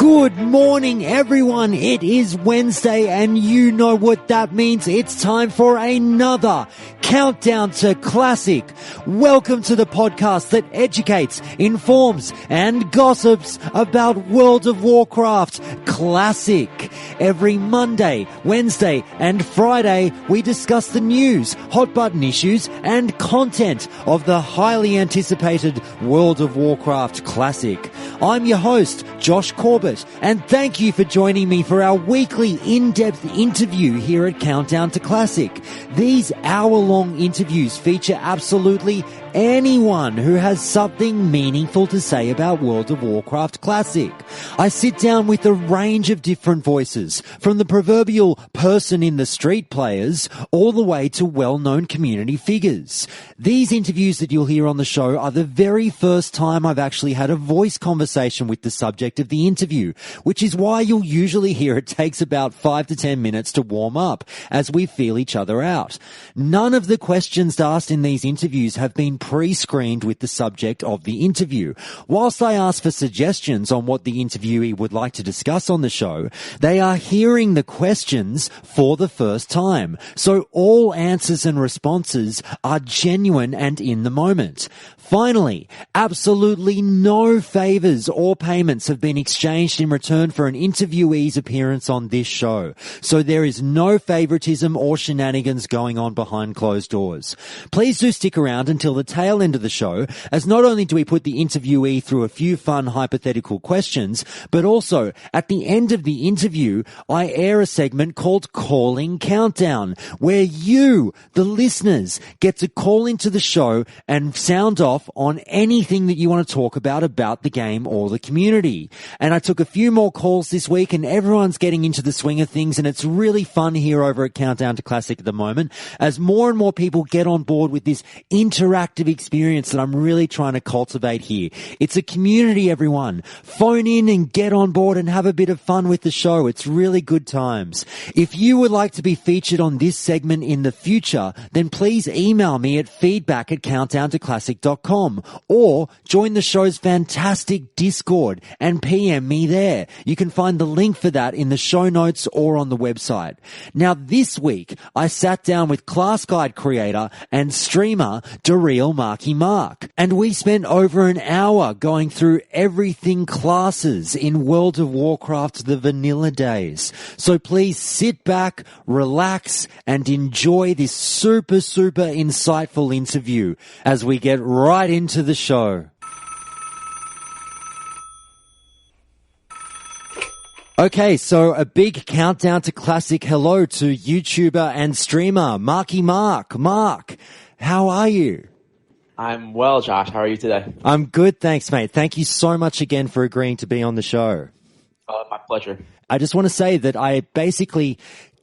Good morning, everyone. It is Wednesday, and you know what that means. It's time for another Countdown to Classic. Welcome to the podcast that educates, informs, and gossips about World of Warcraft Classic. Every Monday, Wednesday, and Friday, we discuss the news, hot button issues, and content of the highly anticipated World of Warcraft Classic. I'm your host, Josh Corbett, and thank you for joining me for our weekly in-depth interview here at Countdown to Classic. These hour-long interviews feature absolutely anyone who has something meaningful to say about World of Warcraft Classic. I sit down with a range of different voices, from the proverbial person in the street players all the way to well-known community figures. These interviews that you'll hear on the show are the very first time I've actually had a voice conversation with the subject of the interview, which is why you'll usually hear it takes about 5 to 10 minutes to warm up as we feel each other out. None of the questions asked in these interviews have been pre-screened with the subject of the interview. Whilst I ask for suggestions on what the interviewee would like to discuss on the show, they are hearing the questions for the first time. So all answers and responses are genuine and in the moment. Finally, absolutely no favors or payments have been exchanged in return for an interviewee's appearance on this show. So there is no favoritism or shenanigans going on behind closed doors. Please do stick around until the tail end of the show, as not only do we put the interviewee through a few fun hypothetical questions, but also at the end of the interview, I air a segment called Calling Countdown, where you, the listeners, get to call into the show and sound off on anything that you want to talk about the game or the community. And I took a few more calls this week, and everyone's getting into the swing of things, and it's really fun here over at Countdown to Classic at the moment, as more and more people get on board with this interactive experience that I'm really trying to cultivate here. It's a community, everyone. Phone in and get on board and have a bit of fun with the show. It's really good times. If you would like to be featured on this segment in the future, then please email me at feedback@countdowntoclassic.com or join the show's fantastic Discord and PM me there. You can find the link for that in the show notes or on the website. Now this week, I sat down with class guide creator and streamer DaReal Marky Mark, and we spent over an hour going through everything classes in World of Warcraft the vanilla days. So please sit back, relax, and enjoy this super insightful interview as we get right into the show. Okay, so a big Countdown to Classic hello to YouTuber and streamer Marky Mark. Mark, how are you? I'm well, Josh. How are you today? I'm good, thanks, mate. Thank you so much again for agreeing to be on the show. My pleasure. I just want to say that I basically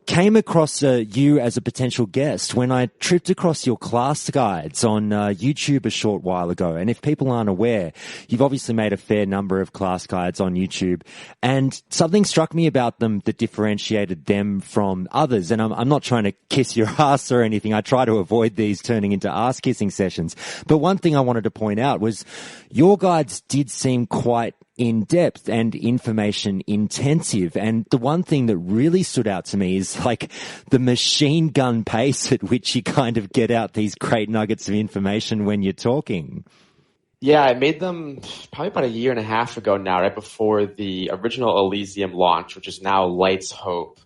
came across you as a potential guest when I tripped across your class guides on YouTube a short while ago. And if people aren't aware, you've obviously made a fair number of class guides on YouTube, and something struck me about them that differentiated them from others. And I'm not trying to kiss your ass or anything. I try to avoid these turning into ass-kissing sessions. But one thing I wanted to point out was your guides did seem quite in-depth and information intensive. And the one thing that really stood out to me is like the machine gun pace at which you kind of get out these great nuggets of information when you're talking. Yeah, I made them probably about a year and a half ago now, right before the original Elysium launch, which is now Light's Hope.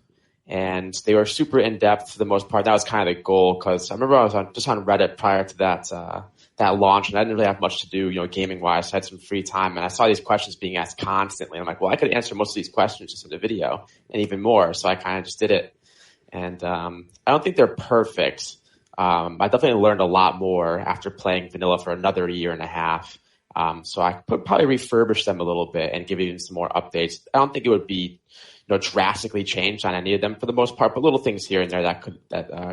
And they were super in-depth for the most part. That was kind of the goal, because I remember I was just on Reddit prior to that launch, and I didn't really have much to do, gaming-wise. So I had some free time, and I saw these questions being asked constantly. I'm like, well, I could answer most of these questions just in the video, and even more. So I kind of just did it. And I don't think they're perfect. I definitely learned a lot more after playing vanilla for another year and a half. So I could probably refurbish them a little bit and give even some more updates. I don't think it would be drastically changed on any of them for the most part, but little things here and there that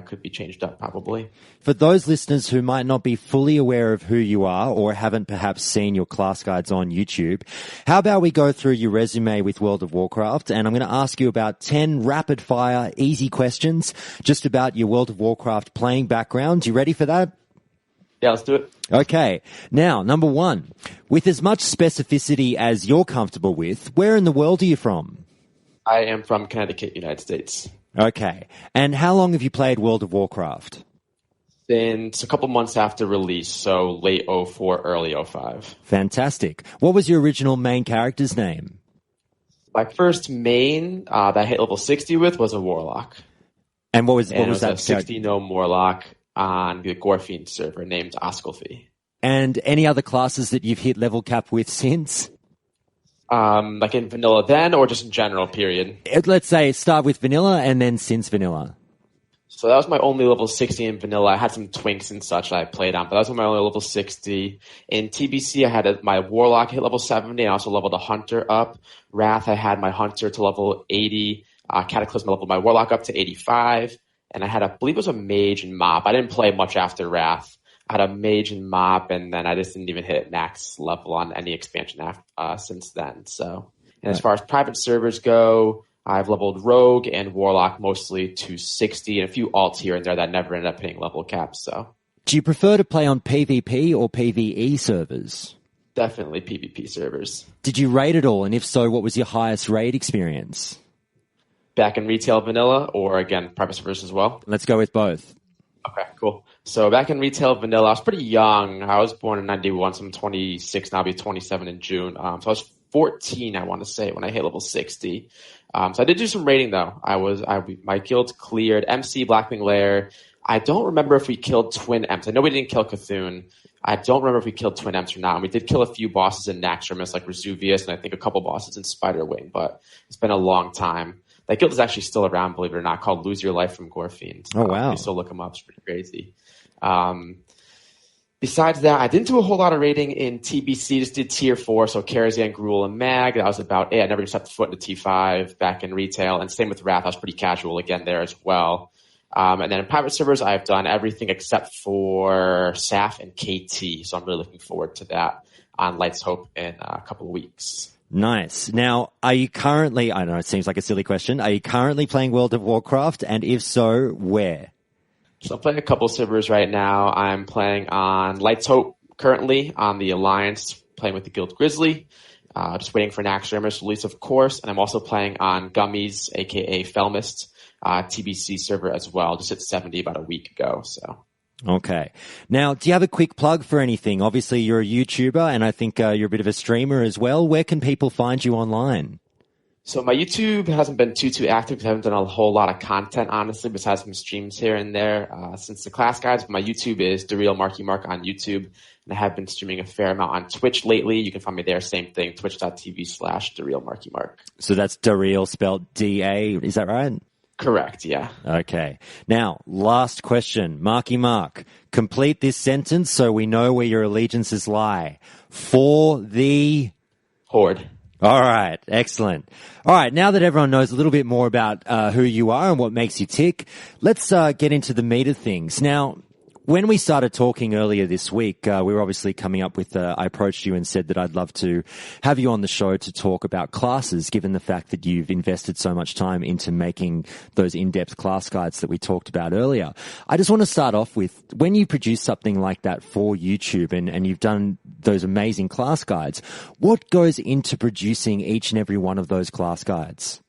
could be changed up probably. For those listeners who might not be fully aware of who you are or haven't perhaps seen your class guides on YouTube, how about we go through your resume with World of Warcraft, and I'm going to ask you about 10 rapid fire easy questions just about your World of Warcraft playing background. You ready for that? Yeah, let's do it. Okay. Now, number one, with as much specificity as you're comfortable with, where in the world are you from? I am from Connecticut, United States. Okay. And how long have you played World of Warcraft? Since a couple months after release, so late 04, early 05. Fantastic. What was your original main character's name? My first main that I hit level 60 with was a Warlock. And what was it was that? A 60-gnome Warlock on the Gorfiend server named Osculfi. And any other classes that you've hit level cap with since? Like in vanilla then, or just in general, period? Let's say start with vanilla and then since vanilla. So that was my only level 60 in vanilla. I had some twinks and such that I played on, but that was my only level 60. In TBC, I had my Warlock hit level 70, and I also leveled a Hunter up. Wrath, I had my Hunter to level 80. Cataclysm, I leveled my Warlock up to 85. And I had, I believe it was a Mage and Mop. I didn't play much after Wrath. I had a Mage and Mop, and then I just didn't even hit max level on any expansion since then. So, and as far as private servers go, I've leveled Rogue and Warlock mostly to 60, and a few alts here and there that never ended up hitting level caps. So, do you prefer to play on PvP or PvE servers? Definitely PvP servers. Did you raid at all? And if so, what was your highest raid experience? Back in retail vanilla, or again, private servers as well? Let's go with both. Okay, cool. So back in retail vanilla, I was pretty young. I was born in 91, so I'm 26, now I'll be 27 in June. So I was 14, I want to say, when I hit level 60. So I did do some raiding though. My guild cleared MC, Blackwing Lair. I don't remember if we killed Twin Emps. I know we didn't kill Cthulhu. I don't remember if we killed Twin Emps or not. And we did kill a few bosses in Naxxramas like Vesuvius, and I think a couple bosses in Spiderwing, but it's been a long time. That guild is actually still around, believe it or not, called Lose Your Life from Gorfiend. Oh, wow. You still look them up. It's pretty crazy. Besides that, I didn't do a whole lot of raiding in TBC, just did tier 4, so Karazhan, Gruul, and Mag. That was about it. I never stepped foot into T5 back in retail, and same with Wrath. I was pretty casual again there as well. And then in private servers, I've done everything except for SAF and KT, so I'm really looking forward to that on Lights Hope in a couple of weeks. Nice. Now, are you currently, I know it seems like a silly question, are you currently playing World of Warcraft? And if so, where? So I'm playing a couple servers right now. I'm playing on Lights Hope currently on the Alliance, playing with the Guild Grizzly. Just waiting for Naxxramas release, of course. And I'm also playing on Gummies, aka Felmist, TBC server as well. Just hit 70 about a week ago, so. Okay. Now, do you have a quick plug for anything? Obviously, you're a YouTuber, and I think you're a bit of a streamer as well. Where can people find you online? So my YouTube hasn't been too active because I haven't done a whole lot of content, honestly, besides some streams here and there since the class guides. But my YouTube is DaReal Marky Mark on YouTube, and I have been streaming a fair amount on Twitch lately. You can find me there, same thing, twitch.tv/DaRealMarkyMark. So that's DaReal spelled D-A, is that right? Correct, yeah. Okay. Now, last question. Marky Mark, complete this sentence so we know where your allegiances lie. For the... Horde. All right. Excellent. All right. Now that everyone knows a little bit more about who you are and what makes you tick, let's get into the meat of things. Now, when we started talking earlier this week, we were obviously coming up with, I approached you and said that I'd love to have you on the show to talk about classes, given the fact that you've invested so much time into making those in-depth class guides that we talked about earlier. I just want to start off with, when you produce something like that for YouTube and you've done those amazing class guides, what goes into producing each and every one of those class guides?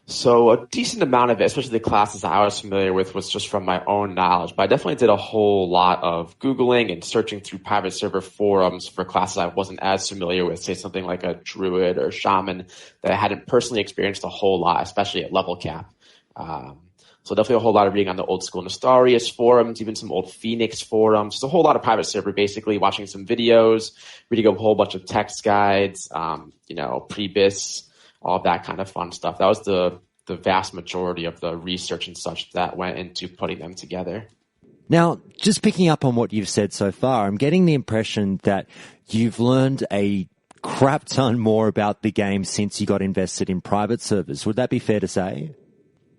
So a decent amount of it, especially the classes I was familiar with, was just from my own knowledge. But I definitely did a whole lot of Googling and searching through private server forums for classes I wasn't as familiar with, say something like a Druid or Shaman that I hadn't personally experienced a whole lot, especially at level cap. So definitely a whole lot of reading on the old school Nestarius forums, even some old Phoenix forums, just a whole lot of private server, basically watching some videos, reading a whole bunch of text guides, Prebis, all that kind of fun stuff. That was the vast majority of the research and such that went into putting them together. Now, just picking up on what you've said so far, I'm getting the impression that you've learned a crap ton more about the game since you got invested in private servers. Would that be fair to say?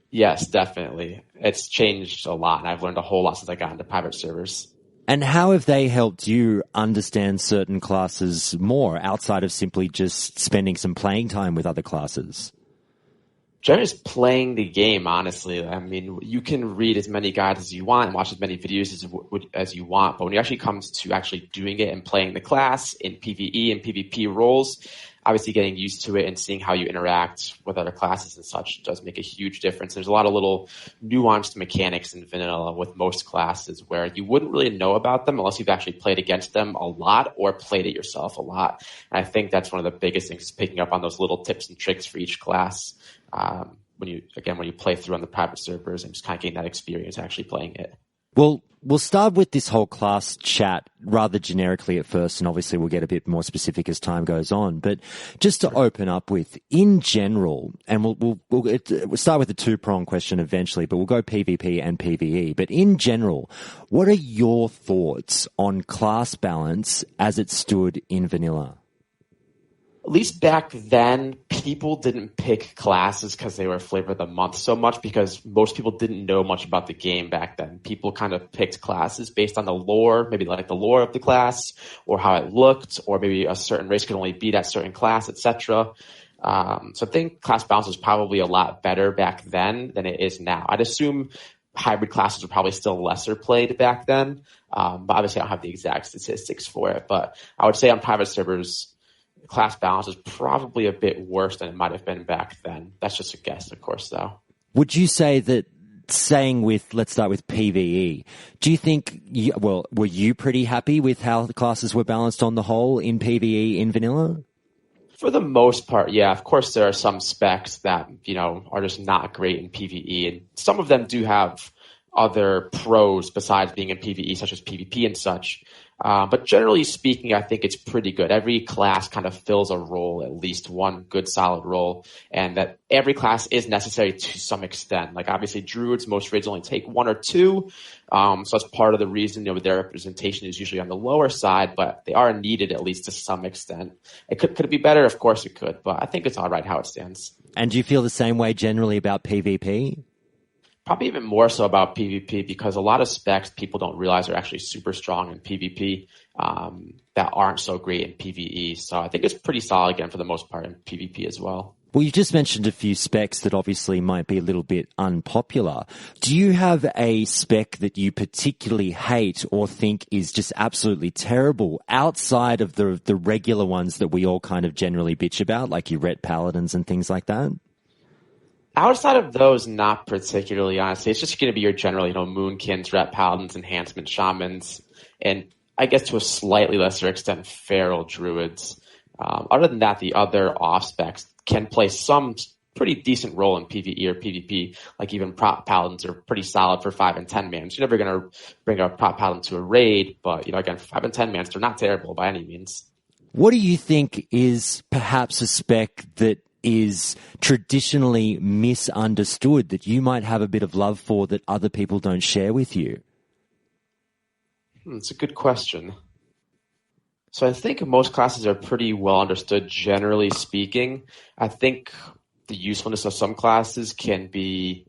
Yes, definitely. It's changed a lot, and I've learned a whole lot since I got into private servers. And how have they helped you understand certain classes more outside of simply just spending some playing time with other classes? Generally just playing the game, honestly. I mean, you can read as many guides as you want and watch as many videos as you want, but when it actually comes to actually doing it and playing the class in PvE and PvP roles, obviously getting used to it and seeing how you interact with other classes and such does make a huge difference. There's a lot of little nuanced mechanics in vanilla with most classes where you wouldn't really know about them unless you've actually played against them a lot or played it yourself a lot. And I think that's one of the biggest things, is picking up on those little tips and tricks for each class. When you play through on the private servers and just kind of getting that experience actually playing it. Well, we'll start with this whole class chat rather generically at first, and obviously we'll get a bit more specific as time goes on. But just to open up with, in general, and we'll start with the two-prong question eventually, but we'll go PvP and PvE. But in general, what are your thoughts on class balance as it stood in vanilla? At least back then, people didn't pick classes because they were flavor of the month so much, because most people didn't know much about the game back then. People kind of picked classes based on the lore, maybe like the lore of the class or how it looked, or maybe a certain race could only beat that certain class, etc. So I think class balance was probably a lot better back then than it is now. I'd assume hybrid classes were probably still lesser played back then, but obviously I don't have the exact statistics for it. But I would say on private servers, class balance is probably a bit worse than it might have been back then. That's just a guess, of course, though. Would you say that, let's start with PvE, do you think, were you pretty happy with how the classes were balanced on the whole in PvE in vanilla? For the most part, yeah. Of course, there are some specs that, are just not great in PvE, and some of them do have other pros besides being in PvE, such as PvP and such. But generally speaking, I think it's pretty good. Every class kind of fills a role, at least one good solid role, and that every class is necessary to some extent. Like obviously druids, most raids only take one or two. So that's part of the reason, their representation is usually on the lower side, but they are needed at least to some extent. Could it be better? Of course it could, but I think it's all right how it stands. And do you feel the same way generally about PvP? Probably even more so about PvP, because a lot of specs people don't realize are actually super strong in PvP that aren't so great in PvE. So I think it's pretty solid, again, for the most part in PvP as well. Well, you just mentioned a few specs that obviously might be a little bit unpopular. Do you have a spec that you particularly hate or think is just absolutely terrible outside of the regular ones that we all kind of generally bitch about, like your ret paladins and things like that? Outside of those, not particularly, honestly. It's just going to be your general, moonkins, ret paladins, enhancement shamans, and I guess to a slightly lesser extent, feral druids. Other than that, the other off specs can play some pretty decent role in PvE or PvP. Like even prop paladins are pretty solid for 5 and 10 mans. You're never going to bring a prop paladin to a raid, but again, for 5 and 10 mans, they're not terrible by any means. What do you think is perhaps a spec that is traditionally misunderstood, that you might have a bit of love for that other people don't share with you? It's a good question. So I think most classes are pretty well understood, generally speaking. I think the usefulness of some classes can be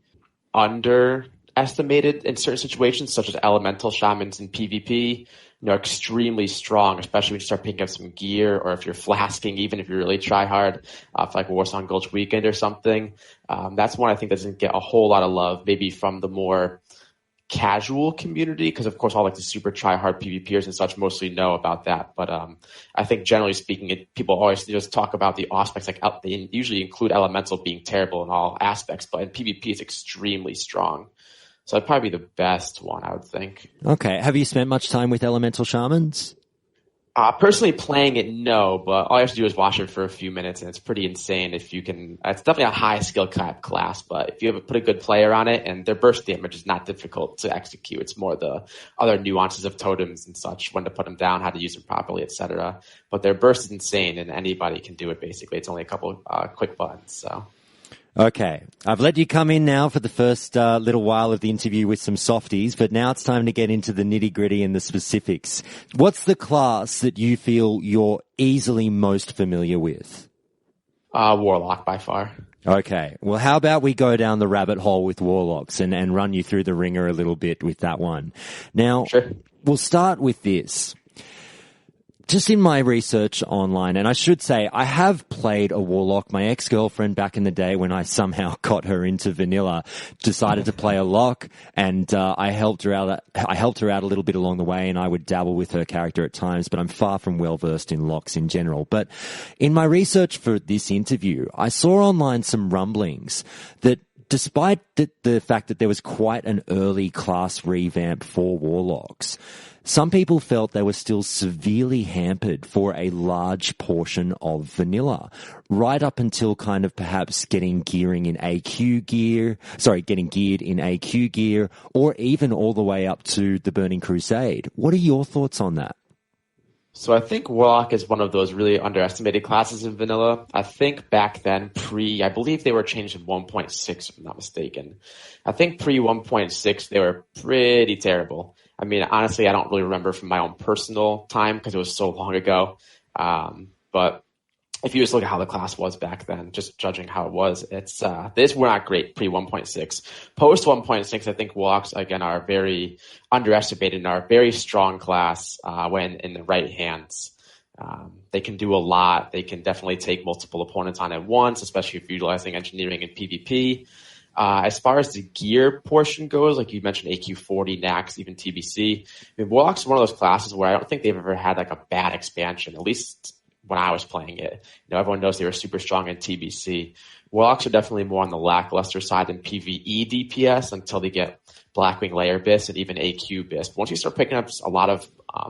underestimated in certain situations, such as elemental shamans in PvP. Extremely strong, especially when you start picking up some gear, or if you're flasking, even if you really try hard, for like Warsong Gulch Weekend or something. That's one I think doesn't get a whole lot of love, maybe from the more casual community, because of course all like the super try hard PvPers and such mostly know about that. But I think generally speaking, people always just talk about the aspects, like they usually include elemental being terrible in all aspects, but in PvP it's extremely strong. So it'd probably be the best one, I would think. Okay. Have you spent much time with elemental shamans? Personally playing it, no, but all you have to do is watch it for a few minutes, and it's pretty insane if you can. It's definitely a high skill class, but if you put a good player on it, and their burst damage is not difficult to execute. It's more the other nuances of totems and such, when to put them down, how to use them properly, etc. But their burst is insane, and anybody can do it basically. It's only a couple quick buttons, so. Okay, I've let you come in now for the first little while of the interview with some softies, but now it's time to get into the nitty-gritty and the specifics. What's the class that you feel you're easily most familiar with? Warlock, by far. Okay, well, how about we go down the rabbit hole with Warlocks and run you through the ringer a little bit with that one. Now, sure. We'll start with this. just in my research online, and I should say I have played a Warlock. My ex-girlfriend back in the day, when I somehow got her into vanilla, decided to play a lock, and I helped her out. I helped her out a little bit along the way, and I would dabble with her character at times, but I'm far from well versed in locks in general. But in my research for this interview, I saw online some rumblings that despite the fact that there was quite an early class revamp for Warlocks, some people felt they were still severely hampered for a large portion of vanilla, right up until kind of perhaps getting geared in AQ gear, or even all the way up to the Burning Crusade. What are your thoughts on that? So I think Warlock is one of those really underestimated classes in vanilla. I think back then, I believe they were changed in 1.6, if I'm not mistaken. I think pre 1.6, they were pretty terrible. I mean, honestly, I don't really remember from my own personal time because it was so long ago. But if you just look at how the class was back then, just judging how it was, these were not great pre 1.6. Post 1.6, I think Warlocks, again, are very underestimated and are a very strong class when in the right hands. They can do a lot. They can definitely take multiple opponents on at once, especially if you're utilizing engineering and PvP. As far as the gear portion goes, like you mentioned, AQ40, Nax, even TBC. I mean, Warlock's is one of those classes where I don't think they've ever had like a bad expansion, at least when I was playing it. You know, everyone knows they were super strong in TBC. Warlocks are definitely more on the lackluster side in PvE DPS until they get Blackwing Layer Bisp and even AQ Bisp. Once you start picking up a lot of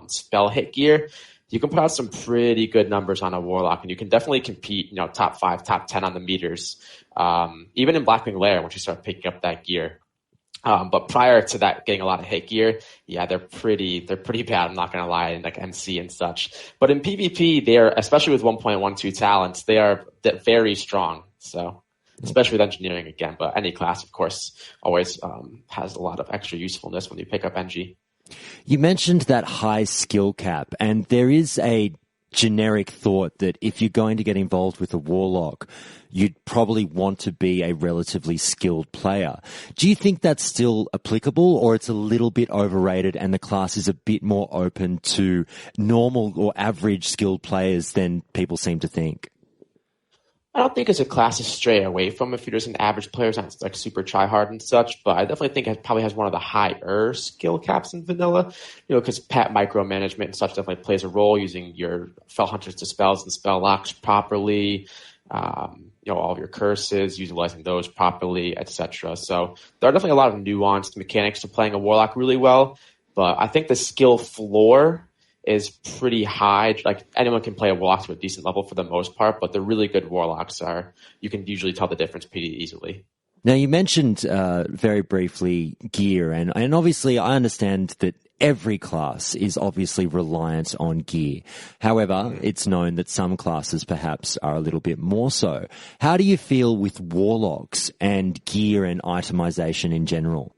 spell hit gear, you can put out some pretty good numbers on a Warlock, and you can definitely compete, you know, top 5, top 10 on the meters. Even in Blackwing Lair, once you start picking up that gear. But prior to that, getting a lot of hit gear, yeah, they're pretty bad. I'm not going to lie, in like MC and such. But in PvP, they are, especially with 1.12 talents, they are very strong. So, especially with engineering again, but any class, of course, always has a lot of extra usefulness when you pick up NG. You mentioned that high skill cap, and there is a generic thought that if you're going to get involved with a Warlock, you'd probably want to be a relatively skilled player. Do you think that's still applicable, or it's a little bit overrated and the class is a bit more open to normal or average skilled players than people seem to think? I don't think it's a class to stray away from if you're just an average player, it's not like super try hard and such, but I definitely think it probably has one of the higher skill caps in vanilla, you know, because pet micromanagement and such definitely plays a role, using your Fell Hunters to spells and spell locks properly, you know, all of your curses, utilizing those properly, etc. So there are definitely a lot of nuanced mechanics to playing a Warlock really well, but I think the skill floor is pretty high. Like, anyone can play a Warlock to a decent level for the most part, but the really good Warlocks you can usually tell the difference pretty easily. Now, you mentioned very briefly gear, and obviously I understand that every class is obviously reliant on gear. However, it's known that some classes perhaps are a little bit more so. How do you feel with Warlocks and gear and itemization in general?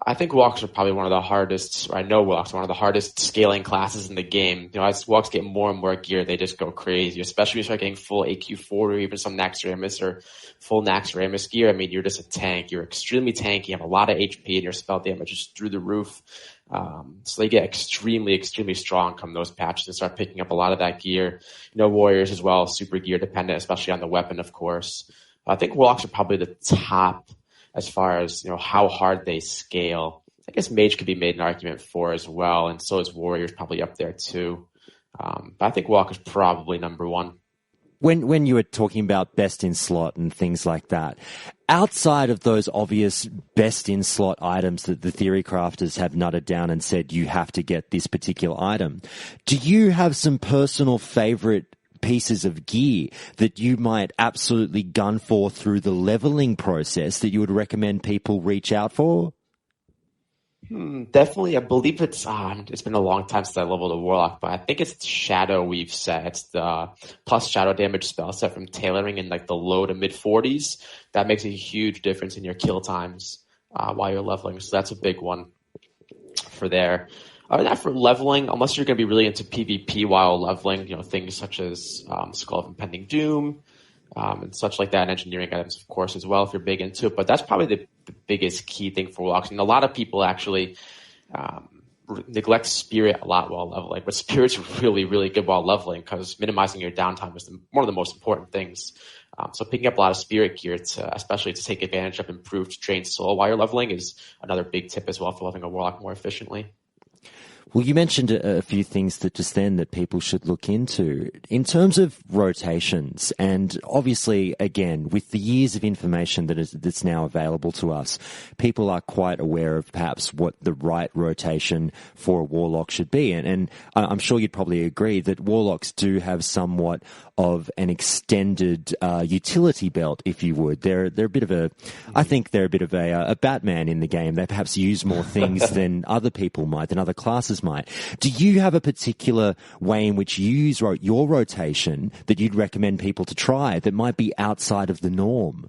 I think Warlocks are probably one of the hardest, or I know Warlocks are one of the hardest scaling classes in the game. You know, as Warlocks get more and more gear, they just go crazy, especially when you start getting full AQ4 or even some Naxxramas or full Naxxramas gear. I mean, you're just a tank. You're extremely tanky. You have a lot of HP and your spell damage is through the roof. So they get extremely, extremely strong come those patches and start picking up a lot of that gear. You know, Warriors as well, super gear dependent, especially on the weapon, of course. I think Warlocks are probably the top as far as, you know, how hard they scale. I guess Mage could be made an argument for as well, and so is Warriors probably up there too. But I think Warlock is probably number one. When you were talking about best in slot and things like that, outside of those obvious best in slot items that the theory crafters have nutted down and said you have to get this particular item, do you have some personal favorite pieces of gear that you might absolutely gun for through the leveling process that you would recommend people reach out for? Definitely. I believe it's been a long time since I leveled a Warlock, but I think it's Shadow Weave set. It's the plus shadow damage spell set from tailoring in like the low to mid 40s. That makes a huge difference in your kill times while you're leveling. So that's a big one for there. Other than that, for leveling, unless you're going to be really into PvP while leveling, you know, things such as Skull of Impending Doom and such like that, and engineering items, of course, as well, if you're big into it. But that's probably the biggest key thing for Warlocks. And a lot of people actually neglect spirit a lot while leveling, but spirit's really, really good while leveling because minimizing your downtime is one of the most important things. So picking up a lot of spirit gear, especially to take advantage of improved drained soul while you're leveling, is another big tip as well for leveling a warlock more efficiently. Well, you mentioned a few things that people should look into. In terms of rotations, and obviously, again, with the years of information that's now available to us, people are quite aware of perhaps what the right rotation for a warlock should be. And I'm sure you'd probably agree that warlocks do have somewhat of an extended utility belt, if you would. They're a bit of a Batman in the game. They perhaps use more things than other people might, than other classes might. Do you have a particular way in which you use your rotation that you'd recommend people to try that might be outside of the norm?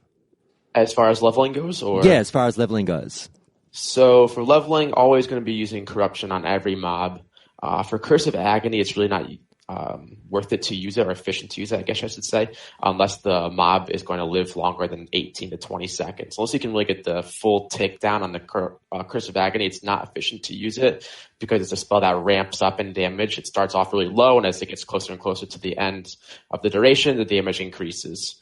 As far as leveling goes? Yeah, as far as leveling goes. So for leveling, always going to be using Corruption on every mob. For Curse of Agony, it's really not worth it to use it, or efficient to use it, I guess I should say, unless the mob is going to live longer than 18 to 20 seconds. Unless you can really get the full takedown on the Curse of Agony, it's not efficient to use it because it's a spell that ramps up in damage. It starts off really low, and as it gets closer and closer to the end of the duration, the damage increases.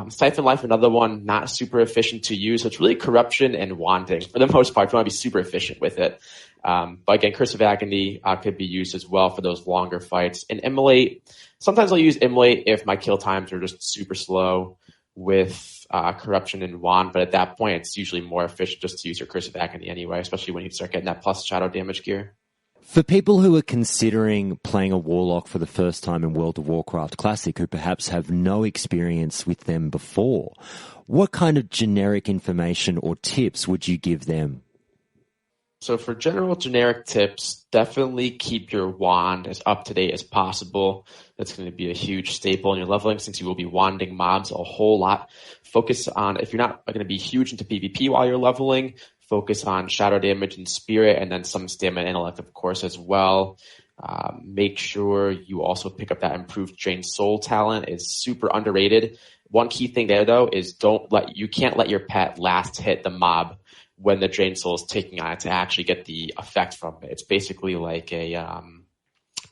Siphon Life, another one, not super efficient to use. So it's really Corruption and Wanding for the most part. If you want to be super efficient with it. But again, Curse of Agony could be used as well for those longer fights. And Immolate, sometimes I'll use Immolate if my kill times are just super slow with Corruption and Wand. But at that point, it's usually more efficient just to use your Curse of Agony anyway, especially when you start getting that plus shadow damage gear. For people who are considering playing a Warlock for the first time in World of Warcraft Classic, who perhaps have no experience with them before, what kind of generic information or tips would you give them? So for general generic tips, definitely keep your wand as up to date as possible. That's going to be a huge staple in your leveling since you will be wanding mobs a whole lot. Focus on, if you're not going to be huge into PvP while you're leveling, focus on shadow damage and spirit, and then some stamina and intellect, of course, as well. Make sure you also pick up that improved drained soul talent. It's super underrated. One key thing there, though, is you can't let your pet last hit the mob when the drained soul is taking on it to actually get the effect from it. It's basically like a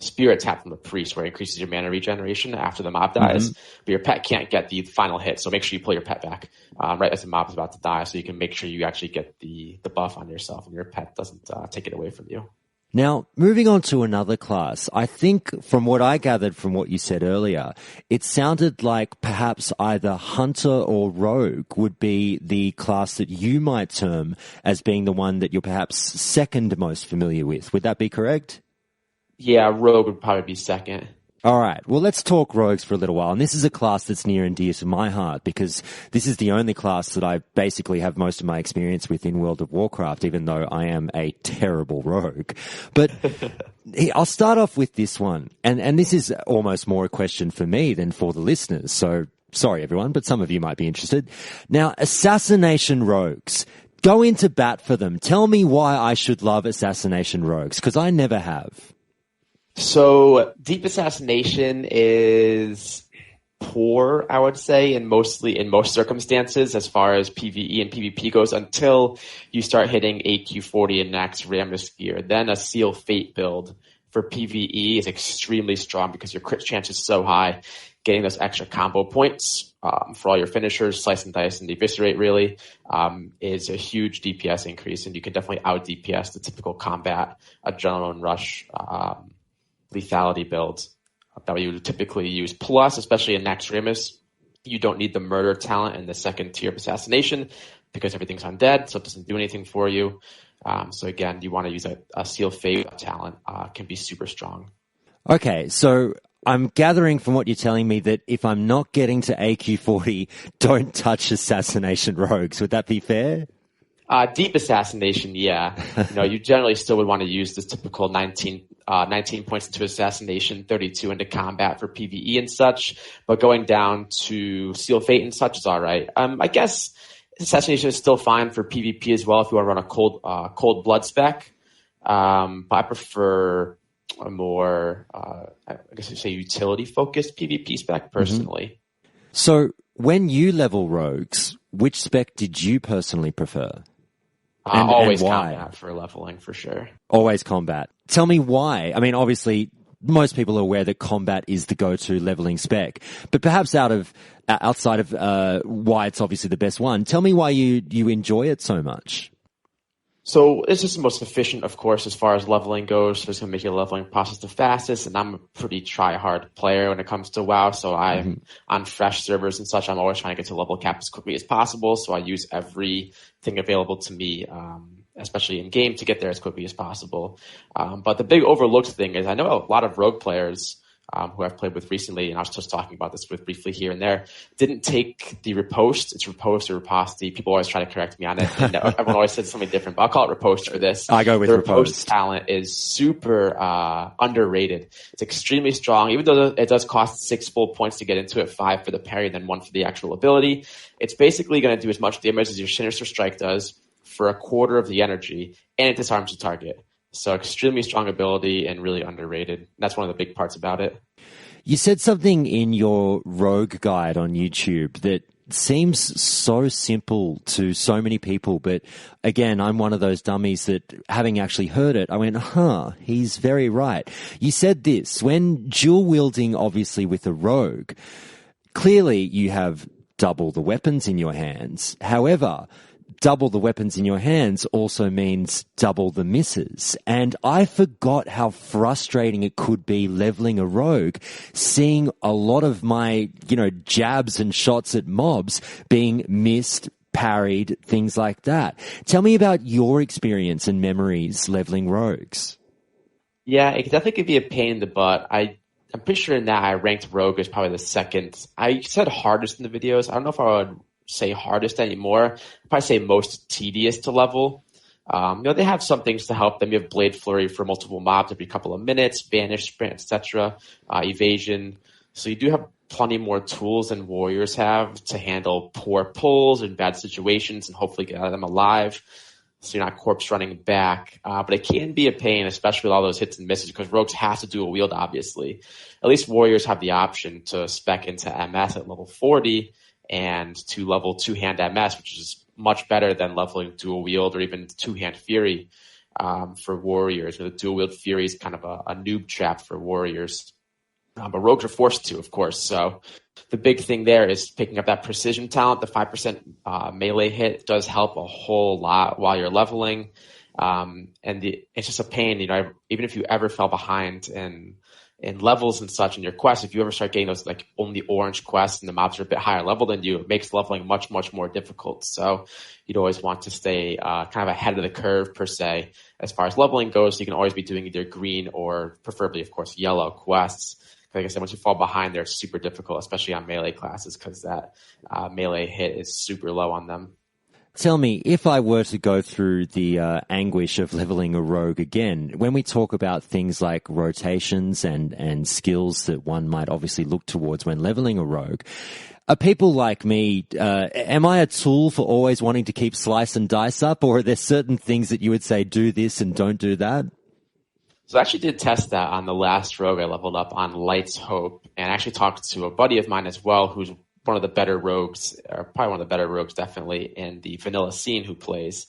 spirit tap from the priest where it increases your mana regeneration after the mob dies, but your pet can't get the final hit. So make sure you pull your pet back right as the mob is about to die so you can make sure you actually get the buff on yourself and your pet doesn't take it away from you. Now, moving on to another class, I think from what I gathered from what you said earlier, it sounded like perhaps either Hunter or Rogue would be the class that you might term as being the one that you're perhaps second most familiar with. Would that be correct? Yeah, Rogue would probably be second. All right. Well, let's talk rogues for a little while. And this is a class that's near and dear to my heart because this is the only class that I basically have most of my experience with in World of Warcraft, even though I am a terrible rogue. But I'll start off with this one. And this is almost more a question for me than for the listeners. So sorry, everyone, but some of you might be interested. Now, assassination rogues. Go into bat for them. Tell me why I should love assassination rogues, because I never have. So Deep Assassination is poor, I would say, in most circumstances as far as PvE and PvP goes until you start hitting AQ40 and Max Ramnisphere. Then a Seal Fate build for PvE is extremely strong because your crit chance is so high. Getting those extra combo points for all your finishers, Slice and Dice and Eviscerate really, is a huge DPS increase, and you can definitely out DPS the typical combat Adrenaline Rush lethality builds that you would typically use. Plus, especially in Nax Ramus, you don't need the murder talent in the second tier of assassination because everything's undead, so it doesn't do anything for you. So again, you want to use a Seal Fate talent, can be super strong. Okay, so I'm gathering from what you're telling me that if I'm not getting to AQ40, don't touch assassination rogues. Would that be fair? Deep Assassination, yeah. You generally still would want to use this typical 19 points into assassination, 32 into combat for PvE and such, but going down to Seal Fate and such is all right. I guess assassination is still fine for PvP as well if you want to run a cold blood spec, but I prefer a more, I guess you'd say utility-focused PvP spec personally. So when you level rogues, which spec did you personally prefer? Always why? combat for leveling, for sure. Always combat. Tell me why. I mean, obviously, most people are aware that combat is the go-to leveling spec, but perhaps outside of why it's obviously the best one, tell me why you enjoy it so much. So it's just the most efficient, of course, as far as leveling goes. So it's going to make your leveling process the fastest. And I'm a pretty try-hard player when it comes to WoW. So I'm on fresh servers and such. I'm always trying to get to level cap as quickly as possible. So I use everything available to me, especially in game, to get there as quickly as possible. But the big overlooked thing is I know a lot of rogue players who I've played with recently, and I was just talking about this with briefly here and there, didn't take the riposte. It's riposte or riposte. People always try to correct me on it. And everyone always says something different, but I'll call it riposte for this. I go with the riposte. Talent is super underrated. It's extremely strong, even though it does cost 6 full points to get into it, 5 for the parry, then 1 for the actual ability. It's basically going to do as much damage as your Sinister Strike does for a quarter of the energy, and it disarms the target. So extremely strong ability and really underrated. That's one of the big parts about it. You said something in your rogue guide on YouTube that seems so simple to so many people, but again, I'm one of those dummies that, having actually heard it, I went, he's very right. You said this: when dual wielding, obviously with a rogue, clearly you have double the weapons in your hands. However, double the weapons in your hands also means double the misses. And I forgot how frustrating it could be leveling a rogue, seeing a lot of my, jabs and shots at mobs being missed, parried, things like that. Tell me about your experience and memories leveling rogues. Yeah, it definitely could be a pain in the butt. I'm pretty sure now I ranked rogue as probably the second. I said hardest in the videos. I don't know if I would say hardest anymore. I'd probably say most tedious to level. They have some things to help them. You have Blade Flurry for multiple mobs every couple of minutes, Banish, Sprint, etc., Evasion. So you do have plenty more tools than warriors have to handle poor pulls and bad situations and hopefully get out of them alive, so you're not corpse running back. But it can be a pain, especially with all those hits and misses, because rogues have to dual wield, obviously. At least warriors have the option to spec into MS at level 40 and to level 2-hand MS, which is much better than leveling dual wield or even 2-hand Fury for warriors. The dual wield Fury is kind of a noob trap for warriors. But rogues are forced to, of course. So the big thing there is picking up that precision talent. The 5% melee hit does help a whole lot while you're leveling. It's just a pain, even if you ever fell behind in levels and such in your quests, if you ever start getting those like only orange quests and the mobs are a bit higher level than you, it makes leveling much, much more difficult. So you'd always want to stay kind of ahead of the curve, per se, as far as leveling goes. So you can always be doing either green or preferably, of course, yellow quests. Like I said, once you fall behind, they're super difficult, especially on melee classes, because that melee hit is super low on them. Tell me, if I were to go through the anguish of leveling a rogue again, when we talk about things like rotations and skills that one might obviously look towards when leveling a rogue, are people like me, am I a tool for always wanting to keep slice and dice up, or are there certain things that you would say, do this and don't do that? So I actually did test that on the last rogue I leveled up on Light's Hope, and I actually talked to a buddy of mine as well, who's one of the better rogues, or probably one of the better rogues definitely in the vanilla scene, who plays.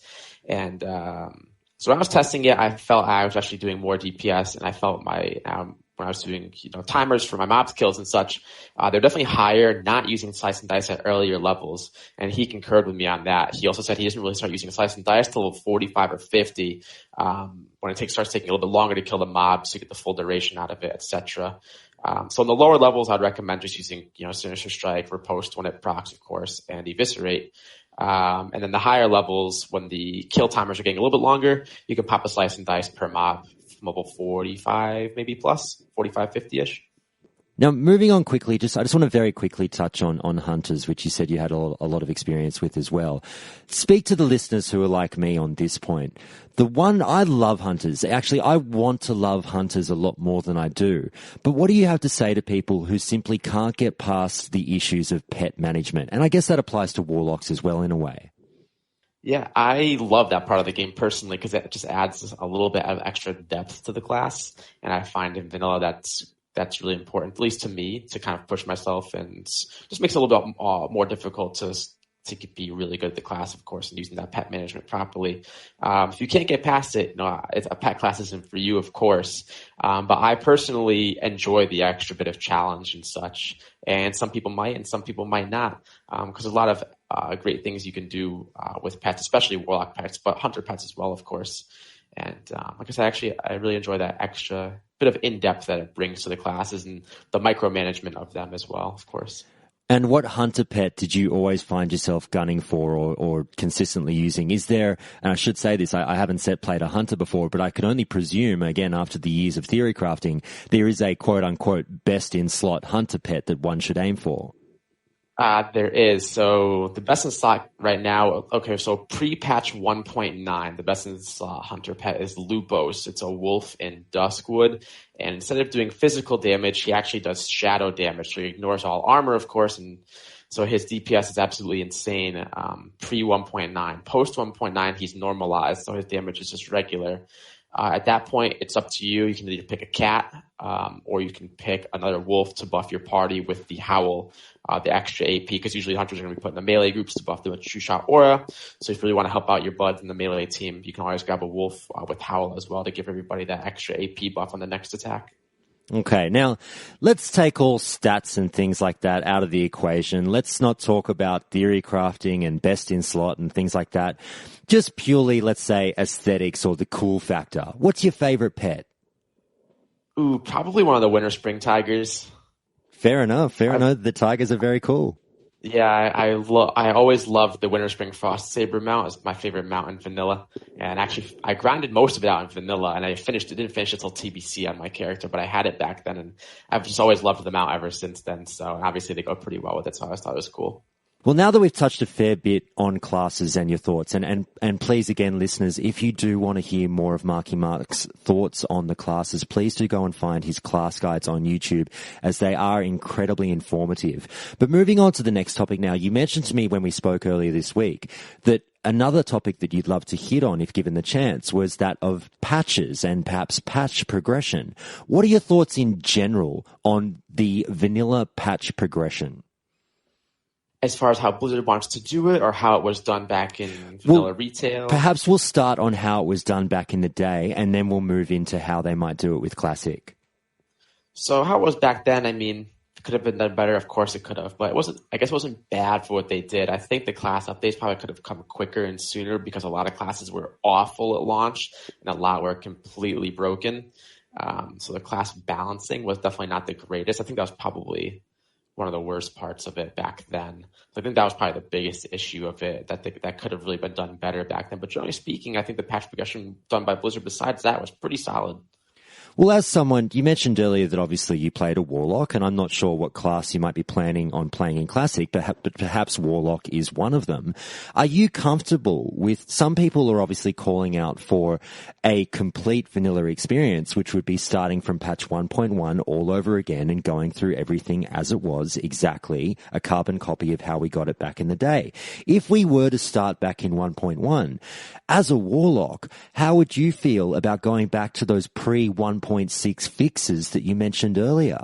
And so when I was testing it, I felt I was actually doing more DPS, and I felt my when I was doing timers for my mobs kills and such, they're definitely higher, not using slice and dice at earlier levels. And he concurred with me on that. He also said he doesn't really start using slice and dice till 45 or 50, when it starts taking a little bit longer to kill the mobs to get the full duration out of it, etc. So in the lower levels, I'd recommend just using, Sinister Strike, Riposte when it procs, of course, and Eviscerate. And then the higher levels, when the kill timers are getting a little bit longer, you can pop a slice and dice per mob from level 45, maybe plus 45, 50-ish. Now, moving on quickly, I just want to very quickly touch on hunters, which you said you had a lot of experience with as well. Speak to the listeners who are like me on this point. I love hunters. Actually, I want to love hunters a lot more than I do. But what do you have to say to people who simply can't get past the issues of pet management? And I guess that applies to warlocks as well in a way. Yeah, I love that part of the game personally, because it just adds a little bit of extra depth to the class. And I find in vanilla that's really important, at least to me, to kind of push myself, and just makes it a little bit more difficult to to be really good at the class, of course, and using that pet management properly. If you can't get past it, a pet class isn't for you, of course. But I personally enjoy the extra bit of challenge and such. And some people might, and some people might not, because there's a lot of great things you can do with pets, especially Warlock pets, but Hunter pets as well, of course. And like I said, actually, I really enjoy that extra bit of in-depth that it brings to the classes and the micromanagement of them as well, of course. And what hunter pet did you always find yourself gunning for or consistently using? Is there, and I should say this, I haven't played a hunter before, but I can only presume, again, after the years of theory crafting, there is a quote-unquote best-in-slot hunter pet that one should aim for. There is. So the best in slot right now, okay, so pre-patch 1.9, the best in slot hunter pet is Lupos. It's a wolf in Duskwood. And instead of doing physical damage, he actually does shadow damage. So he ignores all armor, of course. And so his DPS is absolutely insane pre 1.9. Post 1.9, he's normalized. So his damage is just regular. At that point, it's up to you. You can either pick a cat or you can pick another wolf to buff your party with the Howl, the extra AP, because usually hunters are going to be put in the melee groups to buff them with True Shot Aura. So if you really want to help out your buds in the melee team, you can always grab a wolf with Howl as well to give everybody that extra AP buff on the next attack. Okay, now let's take all stats and things like that out of the equation. Let's not talk about theory crafting and best in slot and things like that. Just purely, let's say, aesthetics or the cool factor. What's your favorite pet? Ooh, probably one of the Winter Spring Tigers. Fair enough. The tigers are very cool. Yeah, I always loved the Winter Spring Frost Saber mount. It's my favorite mount in vanilla. And actually, I grinded most of it out in vanilla, and didn't finish it until TBC on my character, but I had it back then, and I've just always loved the mount ever since then. So obviously they go pretty well with it, so I always thought it was cool. Well, now that we've touched a fair bit on classes and your thoughts, and please, again, listeners, if you do want to hear more of Marky Mark's thoughts on the classes, please do go and find his class guides on YouTube, as they are incredibly informative. But moving on to the next topic now, you mentioned to me when we spoke earlier this week that another topic that you'd love to hit on, if given the chance, was that of patches and perhaps patch progression. What are your thoughts in general on the vanilla patch progression? As far as how Blizzard wants to do it, or how it was done back in vanilla retail? Perhaps we'll start on how it was done back in the day, and then we'll move into how they might do it with Classic. So how it was back then, I mean, it could have been done better. Of course it could have, but it wasn't bad for what they did. I think the class updates probably could have come quicker and sooner, because a lot of classes were awful at launch and a lot were completely broken. So the class balancing was definitely not the greatest. I think that was probably one of the worst parts of it back then. So I think that was probably the biggest issue of it, that could have really been done better back then. But generally speaking, I think the patch progression done by Blizzard besides that was pretty solid. Well, as someone, you mentioned earlier that obviously you played a Warlock, and I'm not sure what class you might be planning on playing in Classic, but perhaps Warlock is one of them. Are you comfortable with, some people are obviously calling out for a complete vanilla experience, which would be starting from patch 1.1 all over again and going through everything as it was, exactly a carbon copy of how we got it back in the day. If we were to start back in 1.1, as a Warlock, how would you feel about going back to those pre-1.6 fixes that you mentioned earlier?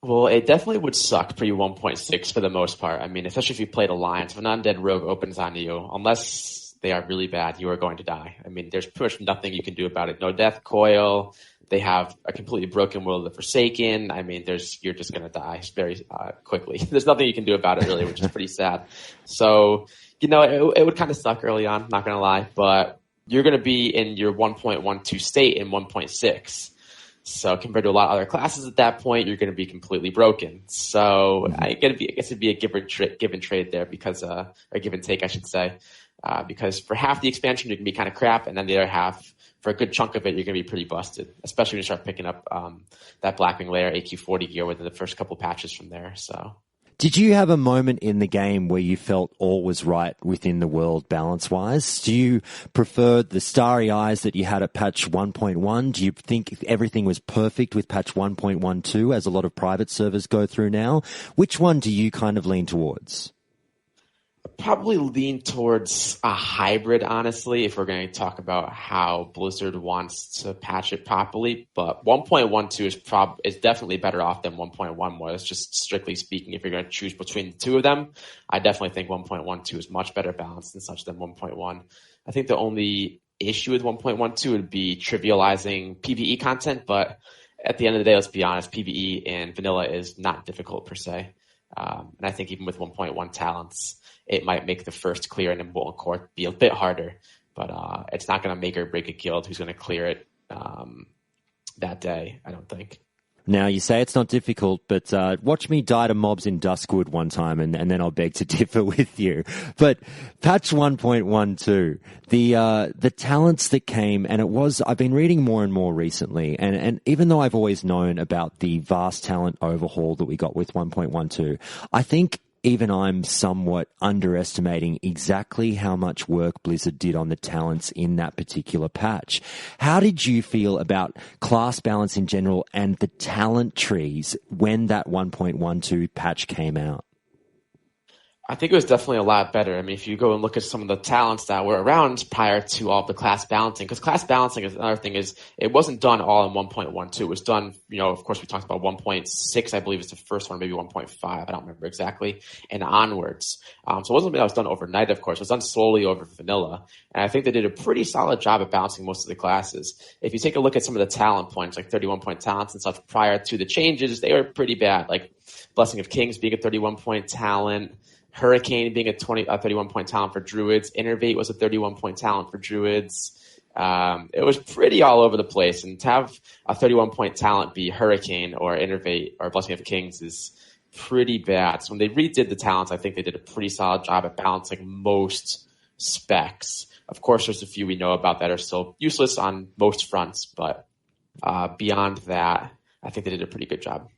Well, it definitely would suck pre 1.6 for the most part. I mean, especially if you played Alliance. If an undead rogue opens on you, unless they are really bad, you are going to die. I mean, there's pretty much nothing you can do about it. No death coil. They have a completely broken World of the Forsaken. I mean, you're just going to die very quickly. There's nothing you can do about it, really, which is pretty sad. So, it would kind of suck early on, not going to lie, but you're going to be in your 1.12 state in 1.6. So compared to a lot of other classes at that point, you're going to be completely broken. So I guess it'd be a give and trade there, because or give and take, I should say, because for half the expansion you can be kind of crap, and then the other half, for a good chunk of it, you're going to be pretty busted, especially when you start picking up that Blackwing Lair AQ40 gear within the first couple patches from there. So. Did you have a moment in the game where you felt all was right within the world balance-wise? Do you prefer the starry eyes that you had at patch 1.1? Do you think everything was perfect with patch 1.12, as a lot of private servers go through now? Which one do you kind of lean towards? Probably lean towards a hybrid, honestly, if we're going to talk about how Blizzard wants to patch it properly. But 1.12 is definitely better off than 1.1 was, just strictly speaking. If you're going to choose between the two of them, I definitely think 1.12 is much better balanced and such than 1.1. I think the only issue with 1.12 would be trivializing PvE content, but at the end of the day, let's be honest, PvE in vanilla is not difficult per se. And I think even with 1.1 talents, it might make the first clear in Molten Core be a bit harder, but it's not going to make or break a guild who's going to clear it that day, I don't think. Now, you say it's not difficult, but watch me die to mobs in Duskwood one time, and then I'll beg to differ with you. But patch 1.12, the talents that came, and I've been reading more and more recently, and even though I've always known about the vast talent overhaul that we got with 1.12, I think even I'm somewhat underestimating exactly how much work Blizzard did on the talents in that particular patch. How did you feel about class balance in general and the talent trees when that 1.12 patch came out? I think it was definitely a lot better. I mean, if you go and look at some of the talents that were around prior to all of the class balancing, because class balancing is another thing, is it wasn't done all in 1.12. It was done, of course, we talked about 1.6, I believe is the first one, maybe 1.5, I don't remember exactly, and onwards. So it wasn't something that was done overnight, of course. It was done slowly over vanilla. And I think they did a pretty solid job at balancing most of the classes. If you take a look at some of the talent points, like 31-point talents and stuff prior to the changes, they were pretty bad. Like Blessing of Kings being a 31-point talent, Hurricane being a 31-point talent for Druids. Innervate was a 31-point talent for Druids. It was pretty all over the place. And to have a 31-point talent be Hurricane or Innervate or Blessing of Kings is pretty bad. So when they redid the talents, I think they did a pretty solid job at balancing most specs. Of course, there's a few we know about that are still useless on most fronts, but beyond that, I think they did a pretty good job.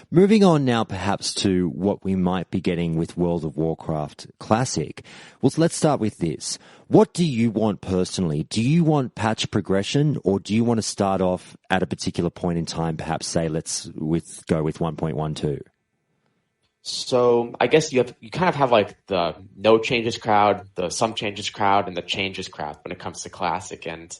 Moving on now perhaps to what we might be getting with World of Warcraft Classic. Well, let's start with this. What do you want personally? Do you want patch progression, or do you want to start off at a particular point in time, perhaps say go with 1.12? So I guess you kind of have like the no changes crowd, the some changes crowd, and the changes crowd when it comes to Classic. And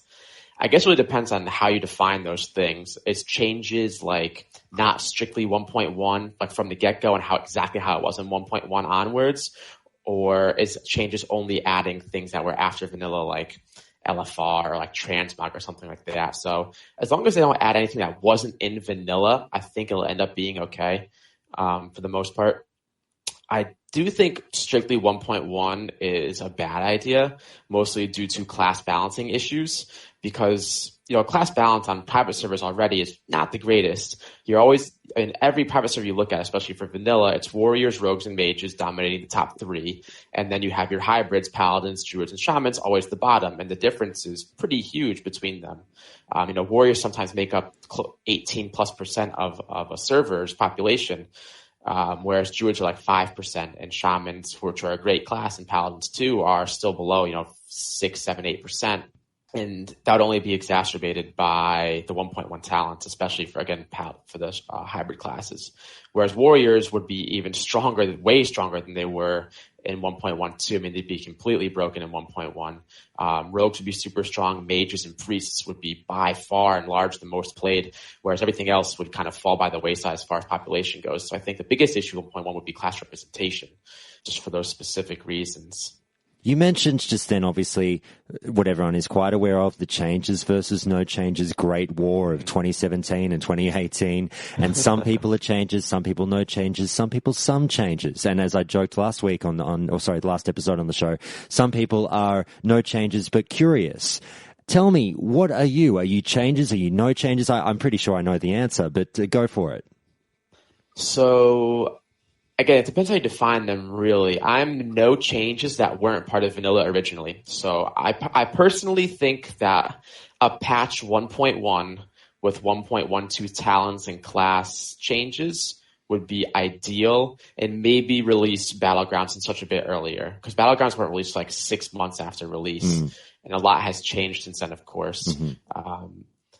I guess it really depends on how you define those things. Is changes like not strictly 1.1, like from the get-go and exactly how it was in 1.1 onwards? Or is changes only adding things that were after vanilla, like LFR or like transmog or something like that? So as long as they don't add anything that wasn't in vanilla, I think it'll end up being okay for the most part. I do think strictly 1.1 is a bad idea, mostly due to class balancing issues, because class balance on private servers already is not the greatest. You're always, in every private server you look at, especially for vanilla, it's warriors, rogues, and mages dominating the top three, and then you have your hybrids, paladins, druids, and shamans always the bottom, and the difference is pretty huge between them. Warriors sometimes make up 18+% of a server's population, whereas druids are like 5%, and shamans, which are a great class, and paladins too, are still below 6, 7, 8%. And that would only be exacerbated by the 1.1 talents, especially for the hybrid classes. Whereas warriors would be even stronger, way stronger than they were in 1.12. I mean, they'd be completely broken in 1.1. Rogues would be super strong. Mages and priests would be by far and large the most played, whereas everything else would kind of fall by the wayside as far as population goes. So I think the biggest issue with 1.1 would be class representation, just for those specific reasons. You mentioned just then, obviously, what everyone is quite aware of, the changes versus no changes, Great War of 2017 and 2018. And some people are changes, some people no changes, some people some changes. And as I joked last week the last episode on the show, some people are no changes but curious. Tell me, what are you? Are you changes? Are you no changes? I'm pretty sure I know the answer, but go for it. So again, it depends how you define them, really. I'm no changes that weren't part of vanilla originally. So I personally think that a patch 1.1 with 1.12 talents and class changes would be ideal, and maybe release Battlegrounds in such a bit earlier, because Battlegrounds weren't released like 6 months after release, and a lot has changed since then, of course.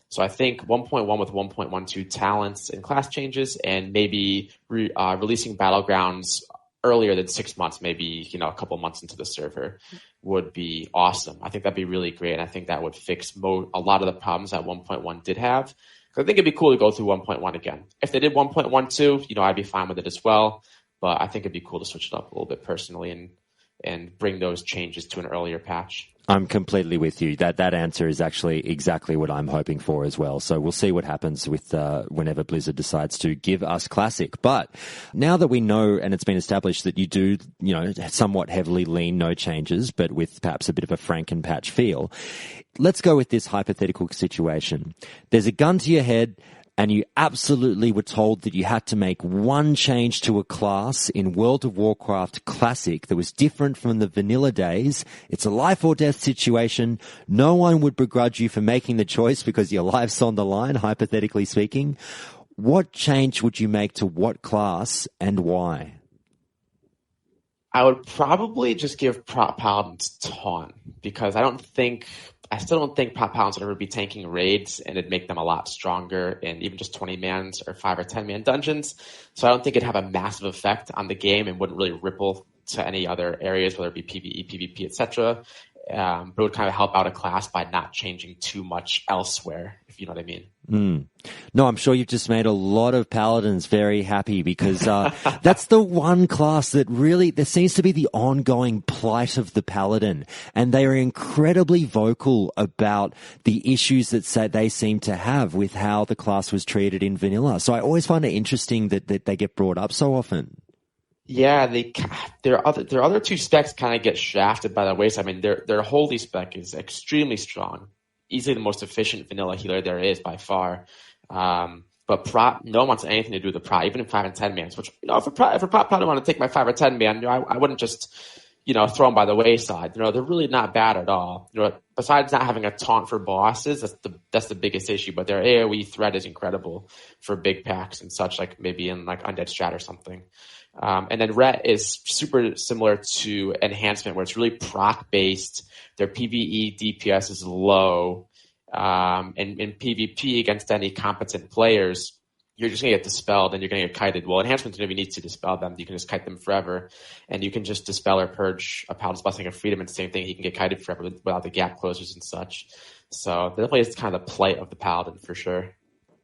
So I think 1.1 with 1.12 talents and class changes, and maybe releasing Battlegrounds earlier than 6 months, maybe, a couple months into the server would be awesome. I think that'd be really great. And I think that would fix a lot of the problems that 1.1 did have. Because I think it'd be cool to go through 1.1 again. If they did 1.12, I'd be fine with it as well. But I think it'd be cool to switch it up a little bit personally and bring those changes to an earlier patch. I'm completely with you. That answer is actually exactly what I'm hoping for as well. So we'll see what happens with whenever Blizzard decides to give us Classic. But now that we know and it's been established that you do, somewhat heavily lean no changes, but with perhaps a bit of a Franken-patch feel, let's go with this hypothetical situation. There's a gun to your head, and you absolutely were told that you had to make one change to a class in World of Warcraft Classic that was different from the vanilla days. It's a life or death situation. No one would begrudge you for making the choice because your life's on the line, hypothetically speaking. What change would you make to what class and why? I would probably just give Paladins Taunt because I still don't think Paladins would ever be tanking raids, and it'd make them a lot stronger in even just 20-man or 5 or 10-man dungeons. So I don't think it'd have a massive effect on the game and wouldn't really ripple to any other areas, whether it be PvE, PvP, etc. But it would kind of help out a class by not changing too much elsewhere, if you know what I mean. No, I'm sure you've just made a lot of Paladins very happy because that's the one class that really, there seems to be the ongoing plight of the Paladin, and they are incredibly vocal about the issues that they seem to have with how the class was treated in vanilla. So I always find it interesting that they get brought up so often. Yeah, their other two specs kind of get shafted by the wayside. I mean, their holy spec is extremely strong, easily the most efficient vanilla healer there is by far. But prop, no one wants anything to do with the prop, even in 5 and 10 mans. Which if a prop probably want to take my 5 or 10 man, I wouldn't just throw them by the wayside. They're really not bad at all. Besides not having a taunt for bosses, that's the biggest issue. But their AOE threat is incredible for big packs and such, like maybe in like Undead Strat or something. And then Ret is super similar to Enhancement, where it's really proc based. Their PvE DPS is low. And in PvP against any competent players, you're just going to get dispelled and you're going to get kited. Well, Enhancement's going to be need to dispel them. You can just kite them forever. And you can just dispel or purge a Paladin's Blessing of Freedom, and the same thing, he can get kited forever without the gap closers and such. So definitely it's kind of the plight of the Paladin for sure.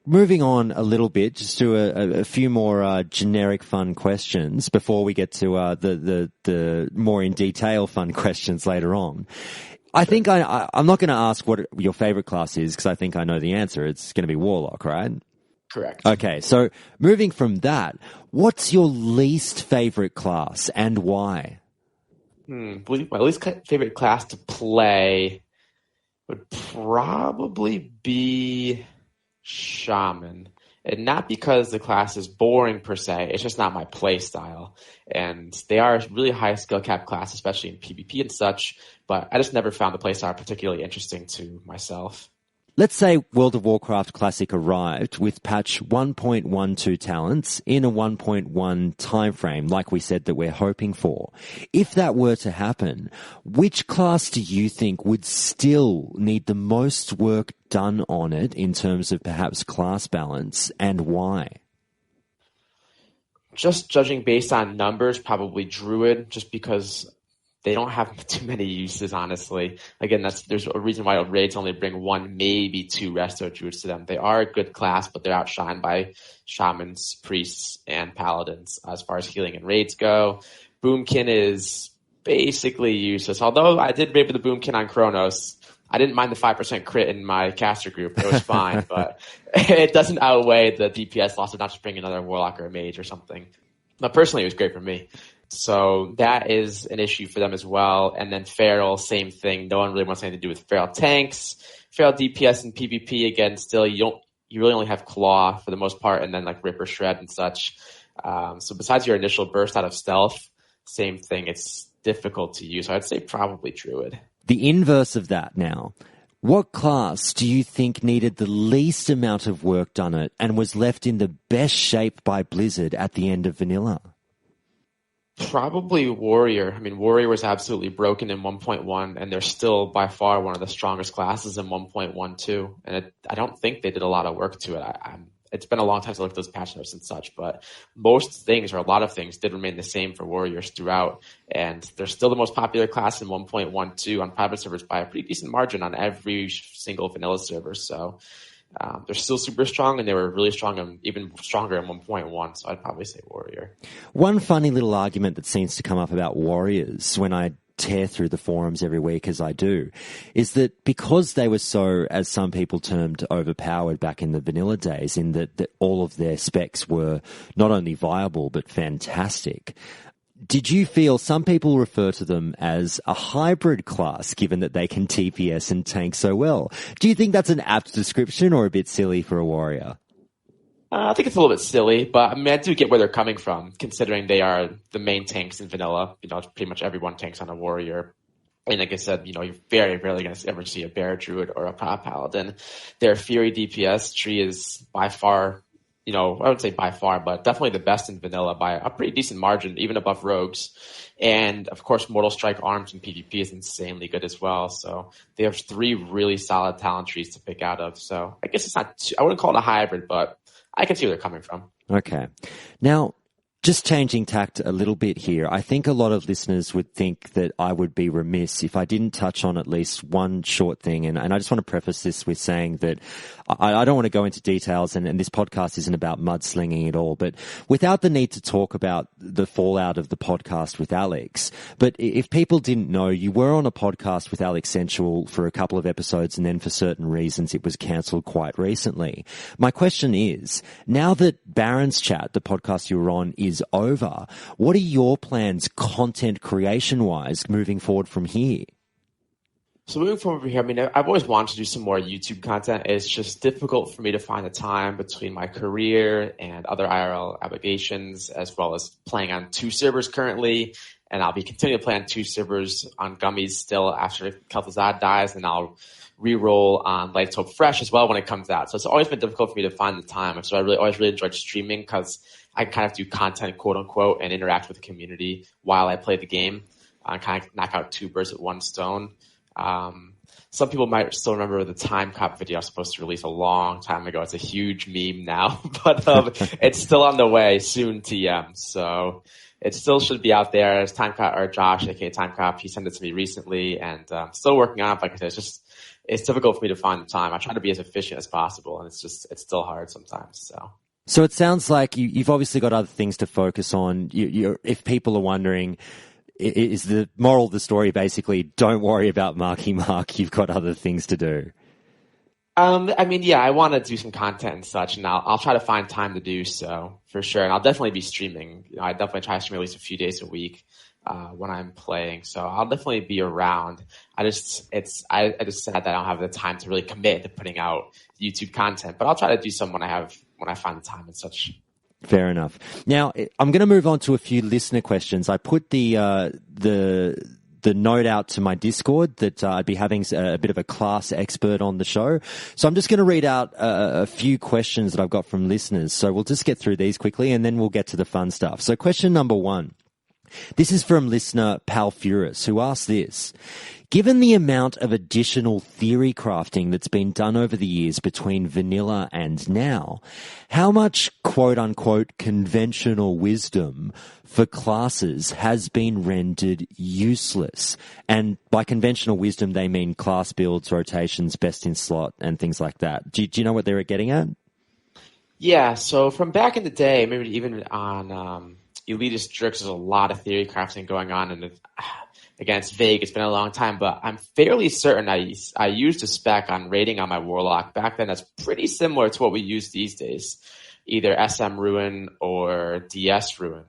Moving on a little bit, just to a few more generic fun questions before we get to the more in detail fun questions later on. I think I'm not going to ask what your favorite class is because I think I know the answer. It's going to be Warlock, right? Correct. Okay, so moving from that, what's your least favorite class and why? My least favorite class to play would probably be Shaman. And not because the class is boring per se, it's just not my play style. And they are a really high skill cap class, especially in PvP and such, but I just never found the play style particularly interesting to myself. Let's say World of Warcraft Classic arrived with patch 1.12 talents in a 1.1 timeframe, like we said that we're hoping for. If that were to happen, which class do you think would still need the most work done on it in terms of perhaps class balance, and why? Just judging based on numbers, probably Druid, just because they don't have too many uses, honestly. Again, there's a reason why raids only bring 1, maybe 2 Resto Druids to them. They are a good class, but they're outshined by Shamans, Priests, and Paladins as far as healing and raids go. Boomkin is basically useless. Although I did raid with the Boomkin on Chronos, I didn't mind the 5% crit in my caster group. It was fine, but it doesn't outweigh the DPS loss of not just bringing another Warlock or a Mage or something. But personally, it was great for me. So that is an issue for them as well. And then Feral, same thing. No one really wants anything to do with Feral tanks. Feral DPS and PvP, again, still you really only have Claw for the most part, and then like Rip or Shred and such. So besides your initial burst out of stealth, same thing. It's difficult to use. So I'd say probably Druid. The inverse of that now. What class do you think needed the least amount of work done on it and was left in the best shape by Blizzard at the end of vanilla? Probably Warrior. I mean, Warrior was absolutely broken in 1.1, and they're still by far one of the strongest classes in 1.12. And I don't think they did a lot of work to it. it's been a long time to look at those patch notes and such, but most things, or a lot of things, did remain the same for warriors throughout, and they're still the most popular class in 1.12 on private servers by a pretty decent margin on every single vanilla server. So they're still super strong, and they were really strong and even stronger in 1.1, so I'd probably say warrior. One funny little argument that seems to come up about warriors when I tear through the forums every week, as I do, is that because they were so, as some people termed, overpowered back in the vanilla days, in that all of their specs were not only viable but fantastic. Did you feel some people refer to them as a hybrid class, given that they can TPS and tank so well? Do you think that's an apt description or a bit silly for a warrior? I think it's a little bit silly, but I mean, I do get where they're coming from, considering they are the main tanks in vanilla. Pretty much everyone tanks on a warrior. And like I said, you're very rarely going to ever see a bear druid or a paladin. Their Fury DPS tree is by far, I would say by far, but definitely the best in vanilla by a pretty decent margin, even above rogues. And of course, Mortal Strike Arms in PvP is insanely good as well. So they have 3 really solid talent trees to pick out of. So I guess I wouldn't call it a hybrid, but I can see where they're coming from. Okay. Now, just changing tact a little bit here, I think a lot of listeners would think that I would be remiss if I didn't touch on at least one short thing. And I just want to preface this with saying that I don't want to go into details, and this podcast isn't about mudslinging at all, but without the need to talk about the fallout of the podcast with Alex. But if people didn't know, you were on a podcast with Alex Sensual for a couple of episodes, and then for certain reasons it was cancelled quite recently. My question is, now that Baron's Chat, the podcast you were on, is over, what are your plans content creation-wise moving forward from here? So moving forward from here, I mean, I've always wanted to do some more YouTube content. It's just difficult for me to find the time between my career and other IRL obligations, as well as playing on 2 servers currently. And I'll be continuing to play on 2 servers on Gummies still after Kel'Thuzad dies, and I'll re-roll on Light's Hope Fresh as well when it comes out. So it's always been difficult for me to find the time. So I always really enjoyed streaming because I kind of do content, quote unquote, and interact with the community while I play the game. I kind of knock out 2 birds with 1 stone. Some people might still remember the Time Cop video I was supposed to release a long time ago. It's a huge meme now, but it's still on the way, soon TM. So it still should be out there. As Time Cop, or Josh, aka Time Cop, he sent it to me recently, and still working on it. Like I said, it's difficult for me to find the time. I try to be as efficient as possible, and it's still hard sometimes. So it sounds like you've obviously got other things to focus on. If people are wondering, is the moral of the story basically don't worry about Marky Mark, you've got other things to do? I mean, yeah, I want to do some content and such, and I'll try to find time to do so for sure. And I'll definitely be streaming. I definitely try to stream at least a few days a week when I'm playing. So I'll definitely be around. I just said that I don't have the time to really commit to putting out YouTube content, but I'll try to do some when I find the time and such. Fair enough. Now, I'm going to move on to a few listener questions. I put the note out to my Discord that I'd be having a bit of a class expert on the show. So I'm just going to read out a few questions that I've got from listeners. So we'll just get through these quickly, and then we'll get to the fun stuff. So question number 1. This is from listener Palfurus, who asked this. Given the amount of additional theory crafting that's been done over the years between vanilla and now, how much quote-unquote conventional wisdom for classes has been rendered useless? And by conventional wisdom, they mean class builds, rotations, best in slot, and things like that. Do you know what they were getting at? Yeah, so from back in the day, maybe even on Elitist Jerks, there's a lot of theory crafting going on, and again, it's vague. It's been a long time, but I'm fairly certain I used a spec on rating on my Warlock back then that's pretty similar to what we use these days, either SM Ruin or DS Ruin,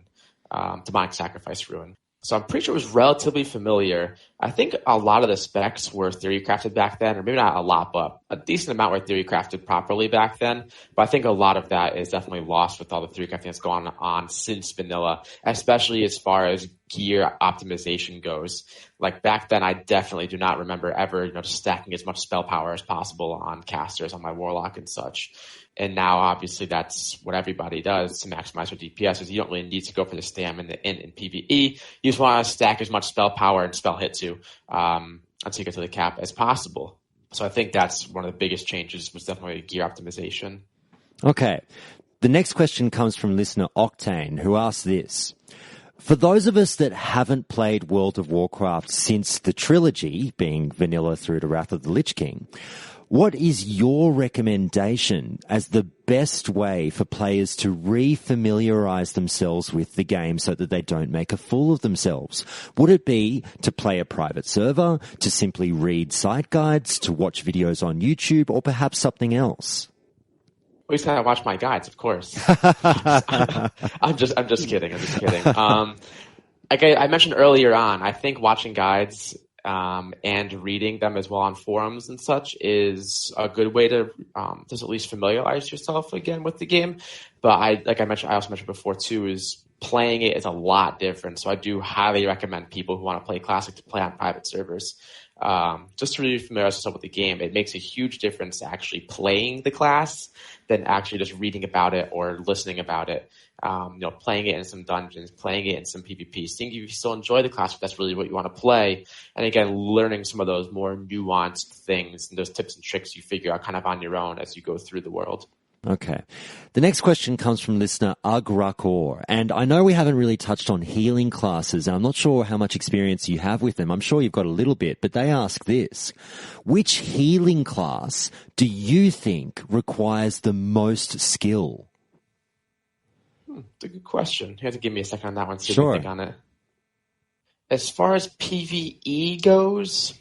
Demonic Sacrifice Ruin. So I'm pretty sure it was relatively familiar. I think a lot of the specs were theory crafted back then, or maybe not a lot, but a decent amount were theory crafted properly back then. But I think a lot of that is definitely lost with all the theory crafting that's gone on since vanilla, especially as far as gear optimization goes. Like back then, I definitely do not remember ever, just stacking as much spell power as possible on casters on my Warlock and such. And now, obviously, that's what everybody does to maximize their DPS. Is you don't really need to go for the stamina in PvE. You just want to stack as much spell power and spell hit to until you get to the cap as possible. So I think that's one of the biggest changes was definitely gear optimization. Okay. The next question comes from listener Octane, who asks this. For those of us that haven't played World of Warcraft since the trilogy, being vanilla through to Wrath of the Lich King, what is your recommendation as the best way for players to re-familiarize themselves with the game so that they don't make a fool of themselves? Would it be to play a private server, to simply read site guides, to watch videos on YouTube, or perhaps something else? At least I watch my guides, of course. I'm just kidding. Like I mentioned earlier on, I think watching guides and reading them as well on forums and such is a good way to just at least familiarize yourself again with the game. But I also mentioned before too, is playing it is a lot different. So I do highly recommend people who want to play Classic to play on private servers. Just to really familiarize yourself with the game. It makes a huge difference actually playing the class than actually just reading about it or listening about it. Playing it in some dungeons, playing it in some PvP, seeing if you still enjoy the class, if that's really what you want to play. And again, learning some of those more nuanced things and those tips and tricks you figure out kind of on your own as you go through the world. Okay. The next question comes from listener Ugrakor, and I know we haven't really touched on healing classes. I'm not sure how much experience you have with them. I'm sure you've got a little bit, but they ask this. Which healing class do you think requires the most skill? It's a good question. You have to give me a second on that one, see Sure. what you think on it. As far as PvE goes,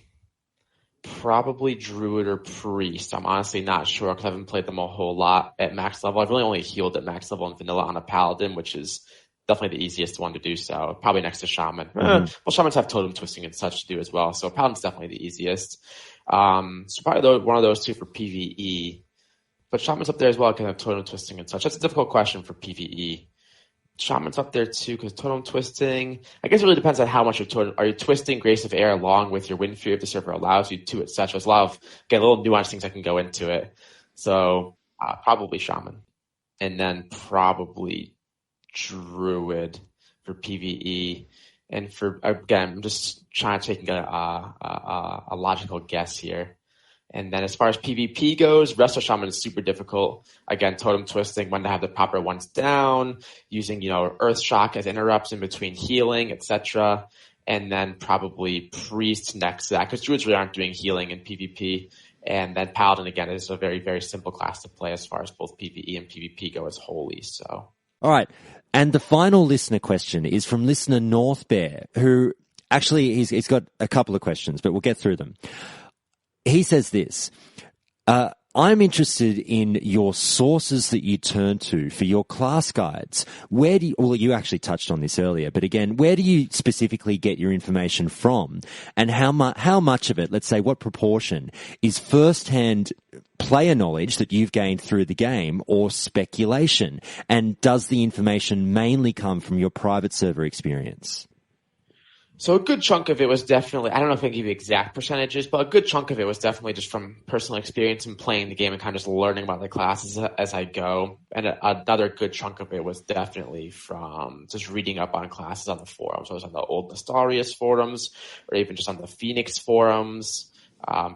probably Druid or Priest. I'm honestly not sure because I haven't played them a whole lot at max level. I've really only healed at max level in vanilla on a Paladin, which is definitely the easiest one to do so. Probably next to Shaman. Well, Shamans have totem twisting and such to do as well, so Paladin's definitely the easiest. So probably one of those two for PvE. But Shaman's up there as well because of totem twisting and such. That's a difficult question for PvE. Shaman's up there too because totem twisting. I guess it really depends on how much you're totem. Are you twisting Grace of Air along with your Wind Fury if the server allows you to, etc. There's a lot of little nuanced things that can go into it. So probably Shaman, and then probably Druid for PvE. And for again, I'm just trying to take a logical guess here. And then as far as PvP goes, Resto Shaman is super difficult. Again, totem twisting, when to have the proper ones down, using, Earth Shock as interrupts in between healing, etc. And then probably Priest next to that, because Druids really aren't doing healing in PvP. And then Paladin, again, is a very, very simple class to play as far as both PvE and PvP go as holy. So, all right. And the final listener question is from listener North Bear, who actually he's got a couple of questions, but we'll get through them. He says this, I'm interested in your sources that you turn to for your class guides. You actually touched on this earlier, but again, where do you specifically get your information from? And how much of it, let's say what proportion, is first-hand player knowledge that you've gained through the game or speculation? And does the information mainly come from your private server experience? So a good chunk of it was definitely, I don't know if I can give you exact percentages, but a good chunk of it was definitely just from personal experience and playing the game and kind of just learning about the classes as I go. And another good chunk of it was definitely from just reading up on classes on the forums. I was on the old Nestarius forums or even just on the Phoenix forums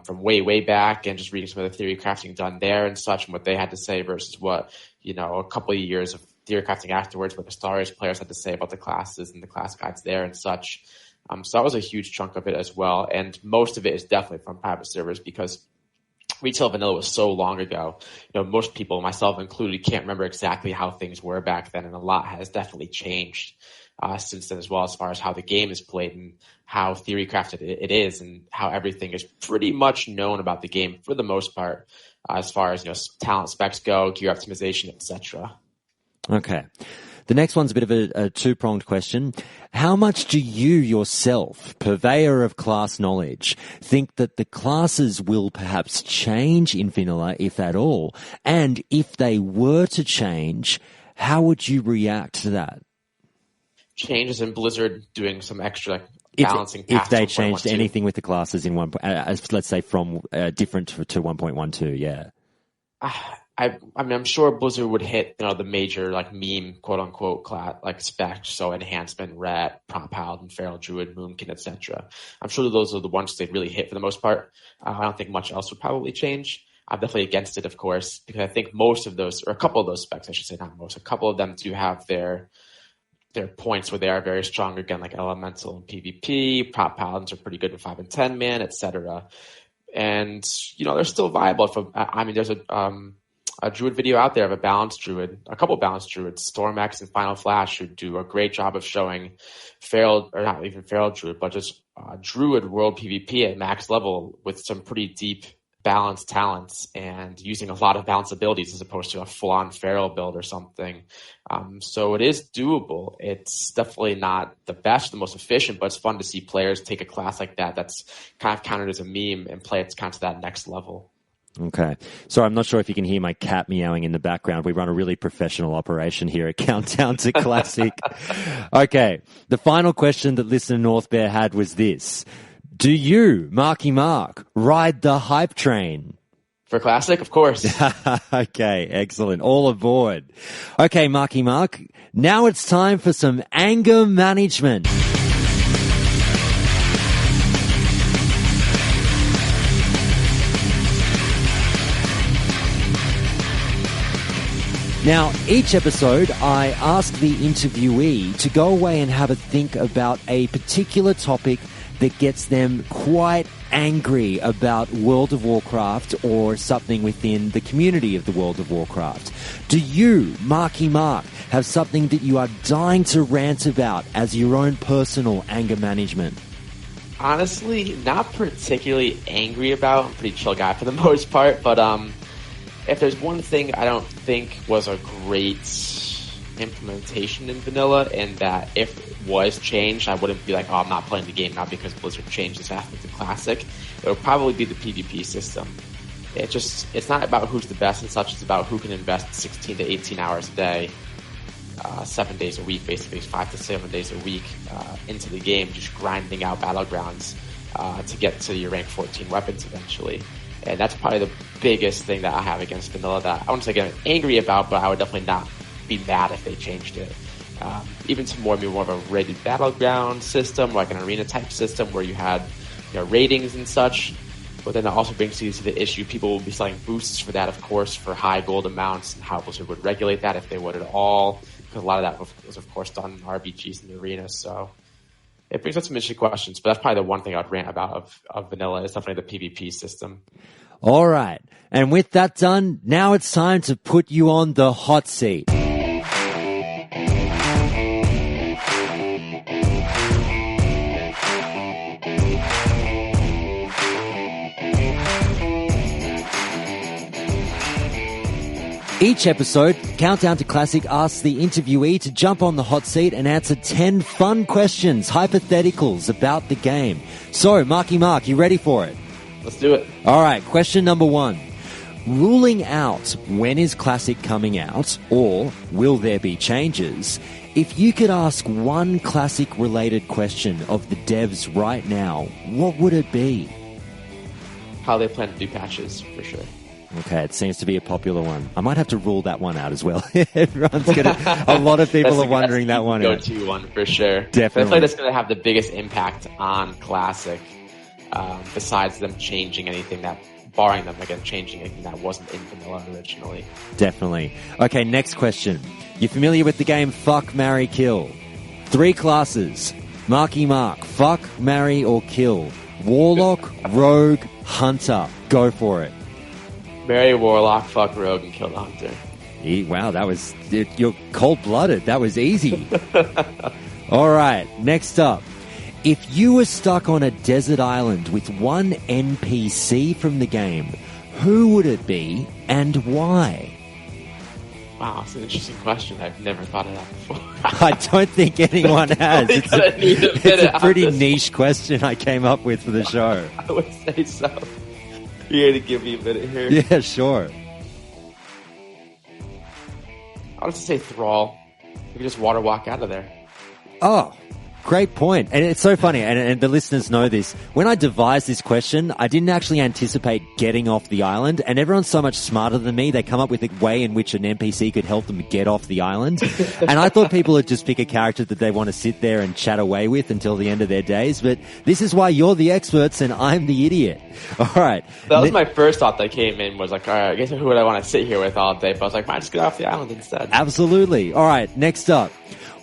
from way, way back and just reading some of the theory crafting done there and such and what they had to say versus what, a couple of years of theory crafting afterwards, what Nestarius players had to say about the classes and the class guides there and such. So that was a huge chunk of it as well. And most of it is definitely from private servers because retail vanilla was so long ago. Most people, myself included, can't remember exactly how things were back then. And a lot has definitely changed since then as well, as far as how the game is played and how theory crafted it is and how everything is pretty much known about the game for the most part, as far as, talent specs go, gear optimization, etc. Okay. The next one's a bit of a two-pronged question. How much do you yourself, purveyor of class knowledge, think that the classes will perhaps change in vanilla, if at all? And if they were to change, how would you react to that? Changes in Blizzard doing some extra balancing. If they changed anything with the classes in let's say from different to 1.12, yeah. I'm sure Blizzard would hit, the major meme quote unquote class specs, so enhancement, ret, prompt paladin, feral druid, moonkin, etc. I'm sure those are the ones they really hit for the most part. I don't think much else would probably change. I'm definitely against it, of course, because I think most of those, or a couple of those specs, I should say, not most, a couple of them do have their points where they are very strong, again, like Elemental and PvP. Prop Paladins are pretty good with 5 and 10 man, etc. And, they're still viable. There's a Druid video out there of a balanced Druid, a couple balanced Druids, Stormax and Final Flash, who do a great job of showing Feral, or not even Feral Druid, but just Druid world PvP at max level with some pretty deep balanced talents and using a lot of balanced abilities as opposed to a full-on Feral build or something. So it is doable. It's definitely not the best, the most efficient, but it's fun to see players take a class like that that's kind of counted as a meme and play it kind of to that next level. Okay. So I'm not sure if you can hear my cat meowing in the background. We run a really professional operation here at Countdown to Classic. Okay. The final question that listener North Bear had was this. Do you, Marky Mark, ride the hype train? For Classic, of course. Okay, excellent. All aboard. Okay, Marky Mark, now it's time for some anger management. Now, each episode, I ask the interviewee to go away and have a think about a particular topic that gets them quite angry about World of Warcraft or something within the community of the World of Warcraft. Do you, Marky Mark, have something that you are dying to rant about as your own personal anger management? Honestly, not particularly angry about. I'm a pretty chill guy for the most part, but if there's one thing I don't think was a great implementation in vanilla, and that if it was changed, I wouldn't be like, oh, I'm not playing the game now because Blizzard changed this aspect of Classic, it would probably be the PvP system. It's not about who's the best and such, it's about who can invest 16 to 18 hours a day, 7 days a week, basically 5 to 7 days a week into the game, just grinding out battlegrounds to get to your rank 14 weapons eventually. And that's probably the biggest thing that I have against vanilla that I wouldn't say get angry about, but I would definitely not be mad if they changed it. Even to more of a rated battleground system, like an arena type system where you had ratings and such. But then it also brings you to the issue, people will be selling boosts for that, of course, for high gold amounts, and how Blizzard would regulate that if they would at all. Because a lot of that was, of course, done in RBGs in the arena. So it brings up some interesting questions, but that's probably the one thing I'd rant about of vanilla is definitely the PvP system. All right. And with that done, now it's time to put you on the hot seat. Each episode, Countdown to Classic asks the interviewee to jump on the hot seat and answer 10 fun questions, hypotheticals about the game. So, Marky Mark, you ready for it? Let's do it. All right, question number 1. Ruling out when is Classic coming out, or will there be changes, if you could ask one Classic-related question of the devs right now, what would it be? How they plan to do patches, for sure. Okay, it seems to be a popular one. I might have to rule that one out as well. A lot of people are wondering that one out. Go-to one for sure. Definitely. That's going to have the biggest impact on Classic, besides them changing anything barring them again changing anything that wasn't in vanilla originally. Definitely. Okay, next question. You familiar with the game Fuck, Marry, Kill? 3 classes. Marky Mark. Fuck, marry, or kill. Warlock, Rogue, Hunter. Go for it. Marry Warlock, fuck Rogue, and kill the Hunter. Wow, you're cold-blooded. That was easy. All right, next up. If you were stuck on a desert island with one NPC from the game, who would it be and why? Wow, that's an interesting question. I've never thought of that before. I don't think anyone has. It's a pretty niche question I came up with for the show. I would say so. You got to give me a minute here. Yeah, sure. I'll just say Thrall. You can just water walk out of there. Oh, Great point. And it's so funny, and the listeners know this. When I devised this question, I didn't actually anticipate getting off the island, and everyone's so much smarter than me. They come up with a way in which an NPC could help them get off the island. And I thought people would just pick a character that they want to sit there and chat away with until the end of their days. But this is why you're the experts and I'm the idiot. All right. That was my first thought that came in, was like, all right, I guess who would I want to sit here with all day? But I was like, might just get off the island instead. Absolutely. All right, next up.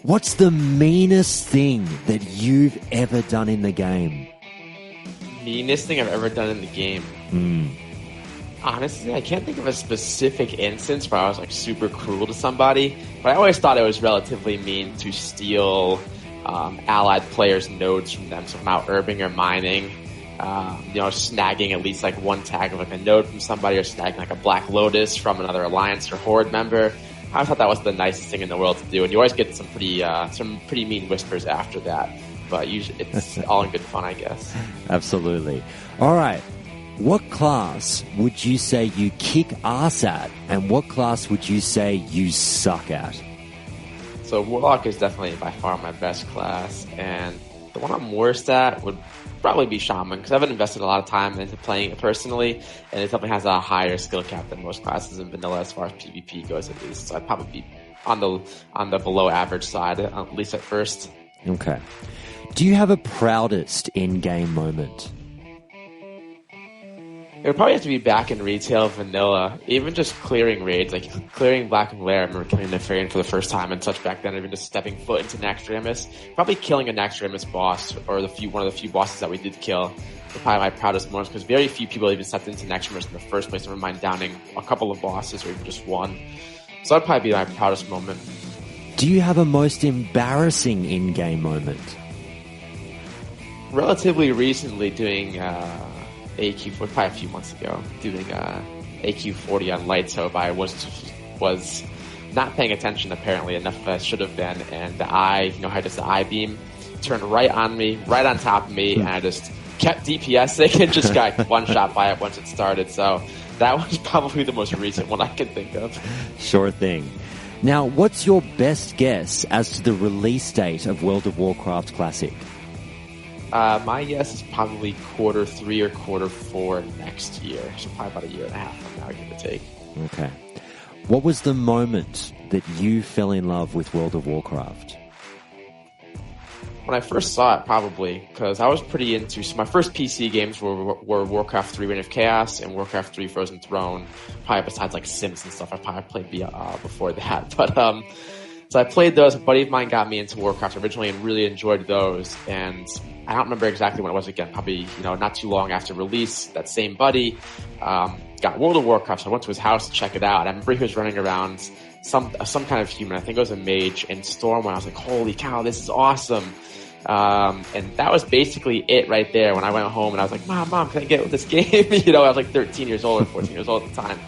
What's the meanest thing that you've ever done in the game? Meanest thing I've ever done in the game? Honestly, I can't think of a specific instance where I was like super cruel to somebody, but I always thought it was relatively mean to steal allied players' nodes from them. So if I'm out herbing or mining, snagging at least like one tag of like a node from somebody, or snagging like a Black Lotus from another Alliance or Horde member. I thought that was the nicest thing in the world to do, and you always get some pretty mean whispers after that. But usually it's all in good fun, I guess. Absolutely. All right. What class would you say you kick ass at, and what class would you say you suck at? So Warlock is definitely by far my best class, and the one I'm worst at would probably be Shaman, because I haven't invested a lot of time into playing it personally, and it definitely has a higher skill cap than most classes in vanilla as far as PvP goes, at least. So I'd probably be on the below average side, at least at first. Okay. Do you have a proudest in-game moment? It would probably have to be back in retail vanilla, even just clearing raids, like clearing Black and Lair. I remember killing Nefarian for the first time and such back then, even just stepping foot into Naxxramas. Probably killing a Naxxramas boss, or one of the few bosses that we did kill, were probably my proudest moments, because very few people even stepped into Naxxramas in the first place, never mind downing a couple of bosses or even just one. So that'd probably be my proudest moment. Do you have a most embarrassing in-game moment? Relatively recently, doing AQ, probably a few months ago, doing AQ40 on Lights Hope. I was not paying attention apparently enough as I should have been, and the eye, how does the eye beam, turned right on me, right on top of me, and I just kept DPSing and just got one shot by it once it started. So that was probably the most recent one I can think of. Sure thing. Now, what's your best guess as to the release date of World of Warcraft Classic? My guess is probably Q3 or Q4 next year. So probably about a year and a half from now, give or take. Okay. What was the moment that you fell in love with World of Warcraft? When I first saw it, probably, because I was pretty into... So my first PC games were Warcraft 3 Reign of Chaos and Warcraft 3 Frozen Throne. Probably besides like Sims and stuff, I probably played before that. But so I played those. A buddy of mine got me into Warcraft originally and really enjoyed those. And I don't remember exactly when it was again. Probably, not too long after release. That same buddy got World of Warcraft, so I went to his house to check it out. I remember he was running around some kind of human. I think it was a mage in Storm. When I was like, "Holy cow, this is awesome!" And that was basically it right there. When I went home and I was like, "Mom, can I get with this game?" I was like 13 years old or 14 years old at the time.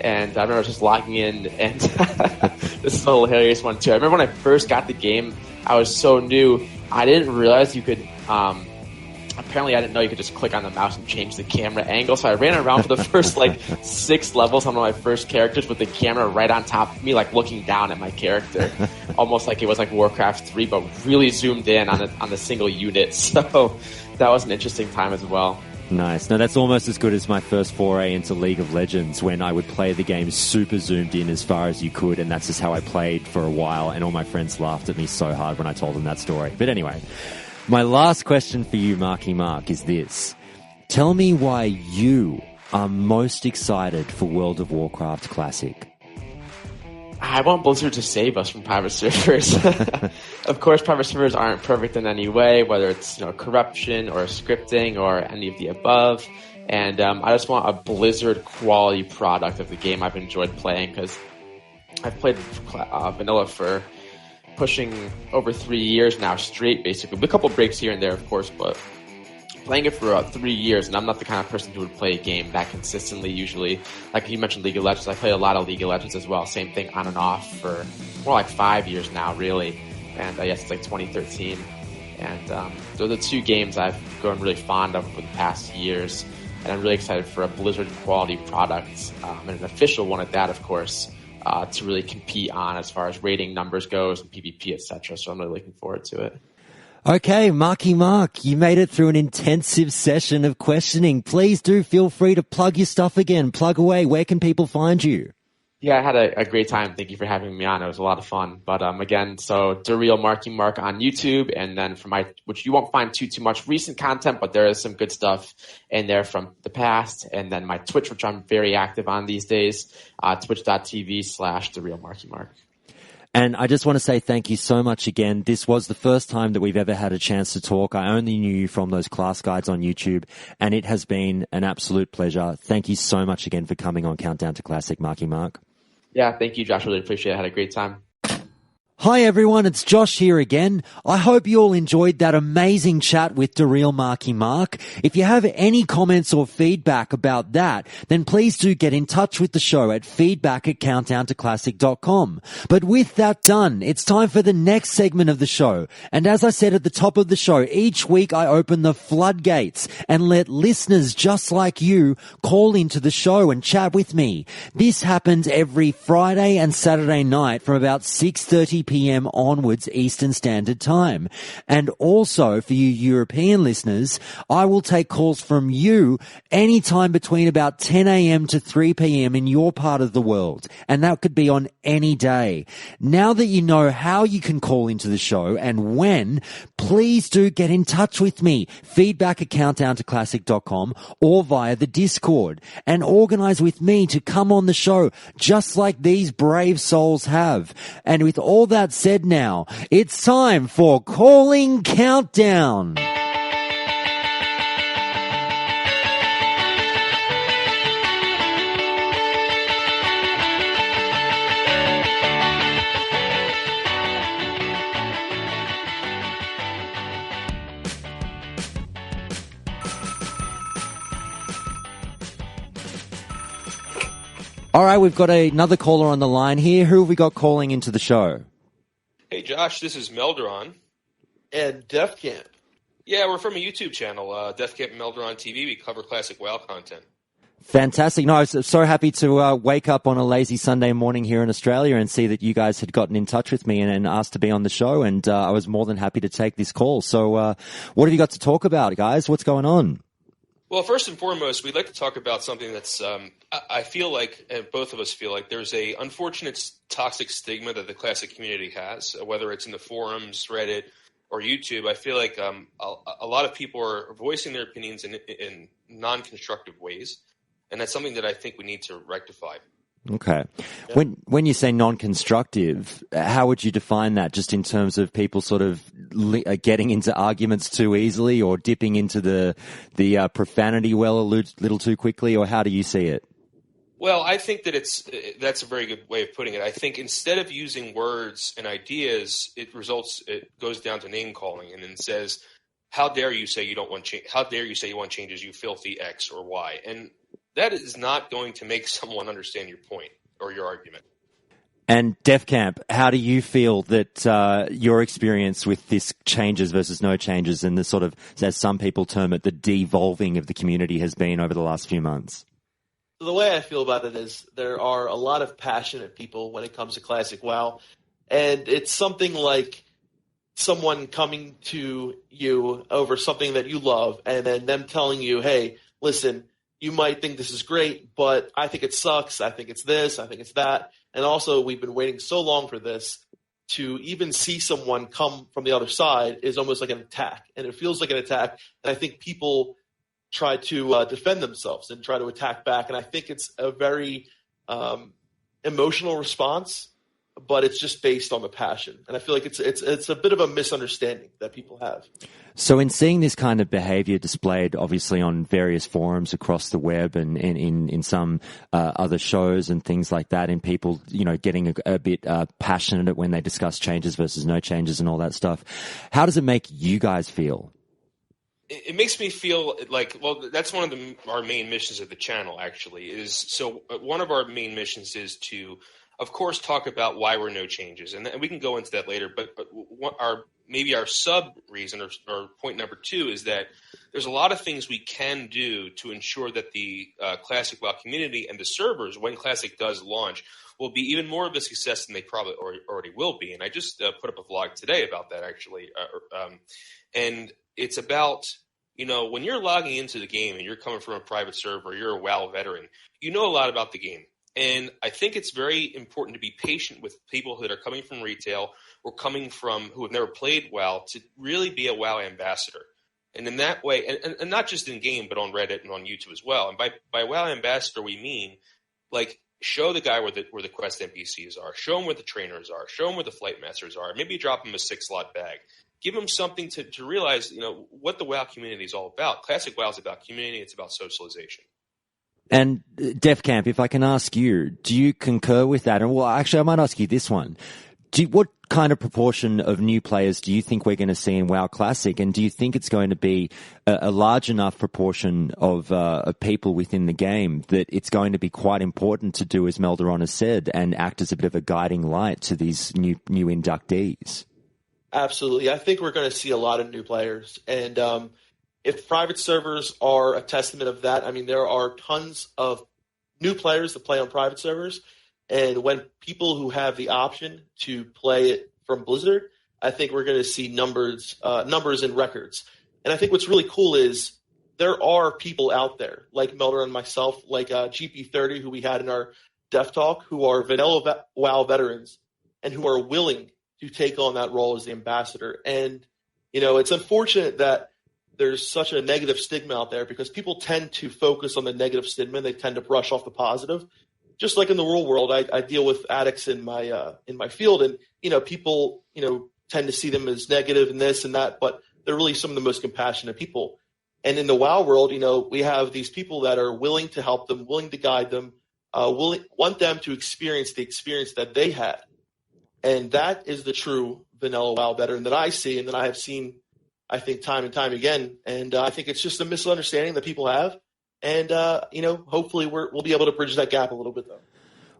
And I remember just logging in, and this is a hilarious one too. I remember when I first got the game, I was so new. I didn't realize you could, apparently I didn't know you could just click on the mouse and change the camera angle. So I ran around for the first 6 levels on one of my first characters with the camera right on top of me, looking down at my character. Almost like it was like Warcraft 3, but really zoomed in on the single unit. So that was an interesting time as well. Nice. No, that's almost as good as my first foray into League of Legends, when I would play the game super zoomed in as far as you could, and that's just how I played for a while, and all my friends laughed at me so hard when I told them that story. But anyway, my last question for you, Marky Mark, is this. Tell me why you are most excited for World of Warcraft Classic. I want Blizzard to save us from private servers. Of course, private servers aren't perfect in any way, whether it's corruption or scripting or any of the above. And I just want a Blizzard quality product of the game I've enjoyed playing, because I've played vanilla for pushing over 3 years now straight, basically. With a couple breaks here and there, of course, but playing it for 3 years, and I'm not the kind of person who would play a game that consistently usually. Like you mentioned League of Legends, I play a lot of League of Legends as well. Same thing on and off for more like 5 years now, really. And I guess it's like 2013. And those are the two games I've grown really fond of for the past years. And I'm really excited for a Blizzard quality product, and an official one at that, of course, to really compete on as far as rating numbers goes and PvP, etc. So I'm really looking forward to it. Okay, Marky Mark, you made it through an intensive session of questioning. Please do feel free to plug your stuff again. Plug away. Where can people find you? Yeah, I had a great time. Thank you for having me on. It was a lot of fun. But again, so DaReal Marky Mark on YouTube, and then for which you won't find too much recent content, but there is some good stuff in there from the past. And then my Twitch, which I'm very active on these days, twitch.tv/DaRealMarkyMark. And I just want to say thank you so much again. This was the first time that we've ever had a chance to talk. I only knew you from those class guides on YouTube, and it has been an absolute pleasure. Thank you so much again for coming on Countdown to Classic, Marky Mark. Yeah, thank you, Josh. Really appreciate it. I had a great time. Hi everyone, it's Josh here again. I hope you all enjoyed that amazing chat with DaReal Marky Mark. If you have any comments or feedback about that, then please do get in touch with the show at feedback@countdowntoclassic.com. But with that done, it's time for the next segment of the show. And as I said at the top of the show, each week I open the floodgates and let listeners just like you call into the show and chat with me. This happens every Friday and Saturday night from about 6:30 p.m. onwards Eastern Standard Time. And also for you European listeners, I will take calls from you anytime between about 10 a.m. to 3 p.m. in your part of the world. And that could be on any day. Now that you know how you can call into the show and when, please do get in touch with me. Feedback@countdowntoclassic.com or via the Discord, and organize with me to come on the show just like these brave souls have. And with all that said now, it's time for Calling Countdown. All right, we've got another caller on the line here. Who have we got calling into the show? Hey, Josh, this is Melderon. And Defcamp. Yeah, we're from a YouTube channel, Defcamp Melderon TV. We cover classic WoW content. Fantastic. No, I was so happy to wake up on a lazy Sunday morning here in Australia and see that you guys had gotten in touch with me and asked to be on the show, and I was more than happy to take this call. So what have you got to talk about, guys? What's going on? Well, first and foremost, we'd like to talk about something that's, I feel like, and both of us feel like, there's a unfortunate toxic stigma that the classic community has, whether it's in the forums, Reddit, or YouTube. I feel like a lot of people are voicing their opinions in non-constructive ways, and that's something that I think we need to rectify. Okay. Yeah. When you say non-constructive, how would you define that? Just in terms of people sort of getting into arguments too easily, or dipping into the profanity well a little too quickly, or how do you see it? Well, I think that that's a very good way of putting it. I think instead of using words and ideas, it goes down to name calling, and then says, "How dare you say you don't want change? How dare you say you want changes? You filthy X or Y." And that is not going to make someone understand your point or your argument. And Defcamp, how do you feel that your experience with this changes versus no changes, and the sort of, as some people term it, the devolving of the community has been over the last few months? So the way I feel about it is there are a lot of passionate people when it comes to Classic WoW, and it's something like someone coming to you over something that you love, and then them telling you, hey, listen, you might think this is great, but I think it sucks. I think it's this. I think it's that. And also, we've been waiting so long for this. To even see someone come from the other side is almost like an attack. And it feels like an attack. And I think people try to defend themselves and try to attack back. And I think it's a very emotional response, but it's just based on the passion. And I feel like it's a bit of a misunderstanding that people have. So in seeing this kind of behavior displayed, obviously on various forums across the web and in some other shows and things like that, and people, getting a bit passionate when they discuss changes versus no changes and all that stuff, how does it make you guys feel? It makes me feel like, well, that's one of our main missions of the channel, actually. One of our main missions is to, of course, talk about why we're no changes, and we can go into that later. But our sub reason or point number two is that there's a lot of things we can do to ensure that the Classic WoW community and the servers, when Classic does launch, will be even more of a success than they probably already will be. And I just put up a vlog today about that, actually. And it's about, when you're logging into the game and you're coming from a private server, you're a WoW veteran, you know a lot about the game. And I think it's very important to be patient with people that are coming from retail or coming from who have never played WoW to really be a WoW ambassador. And in that way, and not just in game, but on Reddit and on YouTube as well. And by WoW ambassador, we mean like show the guy where the quest NPCs are, show him where the trainers are, show him where the flight masters are. Maybe drop him a 6-slot bag. Give him something to realize, what the WoW community is all about. Classic WoW is about community. It's about socialization. And Defcamp, if I can ask you, do you concur with that? And well, actually, I might ask you this one. What kind of proportion of new players do you think we're going to see in WoW Classic? And do you think it's going to be a large enough proportion of people within the game that it's going to be quite important to do, as Melderon has said, and act as a bit of a guiding light to these new inductees? Absolutely. I think we're going to see a lot of new players. And if private servers are a testament of that, I mean, there are tons of new players that play on private servers. And when people who have the option to play it from Blizzard, I think we're going to see numbers and records. And I think what's really cool is there are people out there like Melderon and myself, like GP30, who we had in our Def Talk, who are vanilla WoW veterans and who are willing to take on that role as the ambassador. And, it's unfortunate that there's such a negative stigma out there because people tend to focus on the negative stigma. They tend to brush off the positive. Just like in the real world, I deal with addicts in my field, and people tend to see them as negative and this and that, but they're really some of the most compassionate people. And in the WoW world, we have these people that are willing to help them, willing to guide them, want them to experience the experience that they had, and that is the true vanilla WoW veteran that I see and that I have seen, I think, time and time again. And I think it's just a misunderstanding that people have. And, hopefully we'll be able to bridge that gap a little bit, though.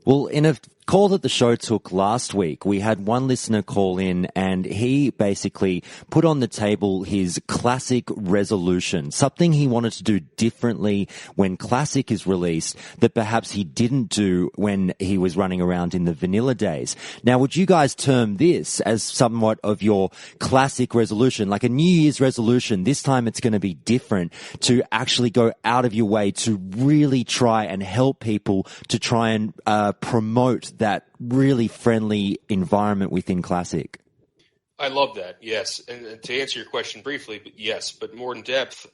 Well, in a call that the show took last week, we had one listener call in and he basically put on the table his classic resolution, something he wanted to do differently when Classic is released that perhaps he didn't do when he was running around in the vanilla days. Now, would you guys term this as somewhat of your classic resolution, like a New Year's resolution? This time it's going to be different, to actually go out of your way to really try and help people, to try and promote that really friendly environment within Classic? I love that, yes. And to answer your question briefly, but more in depth,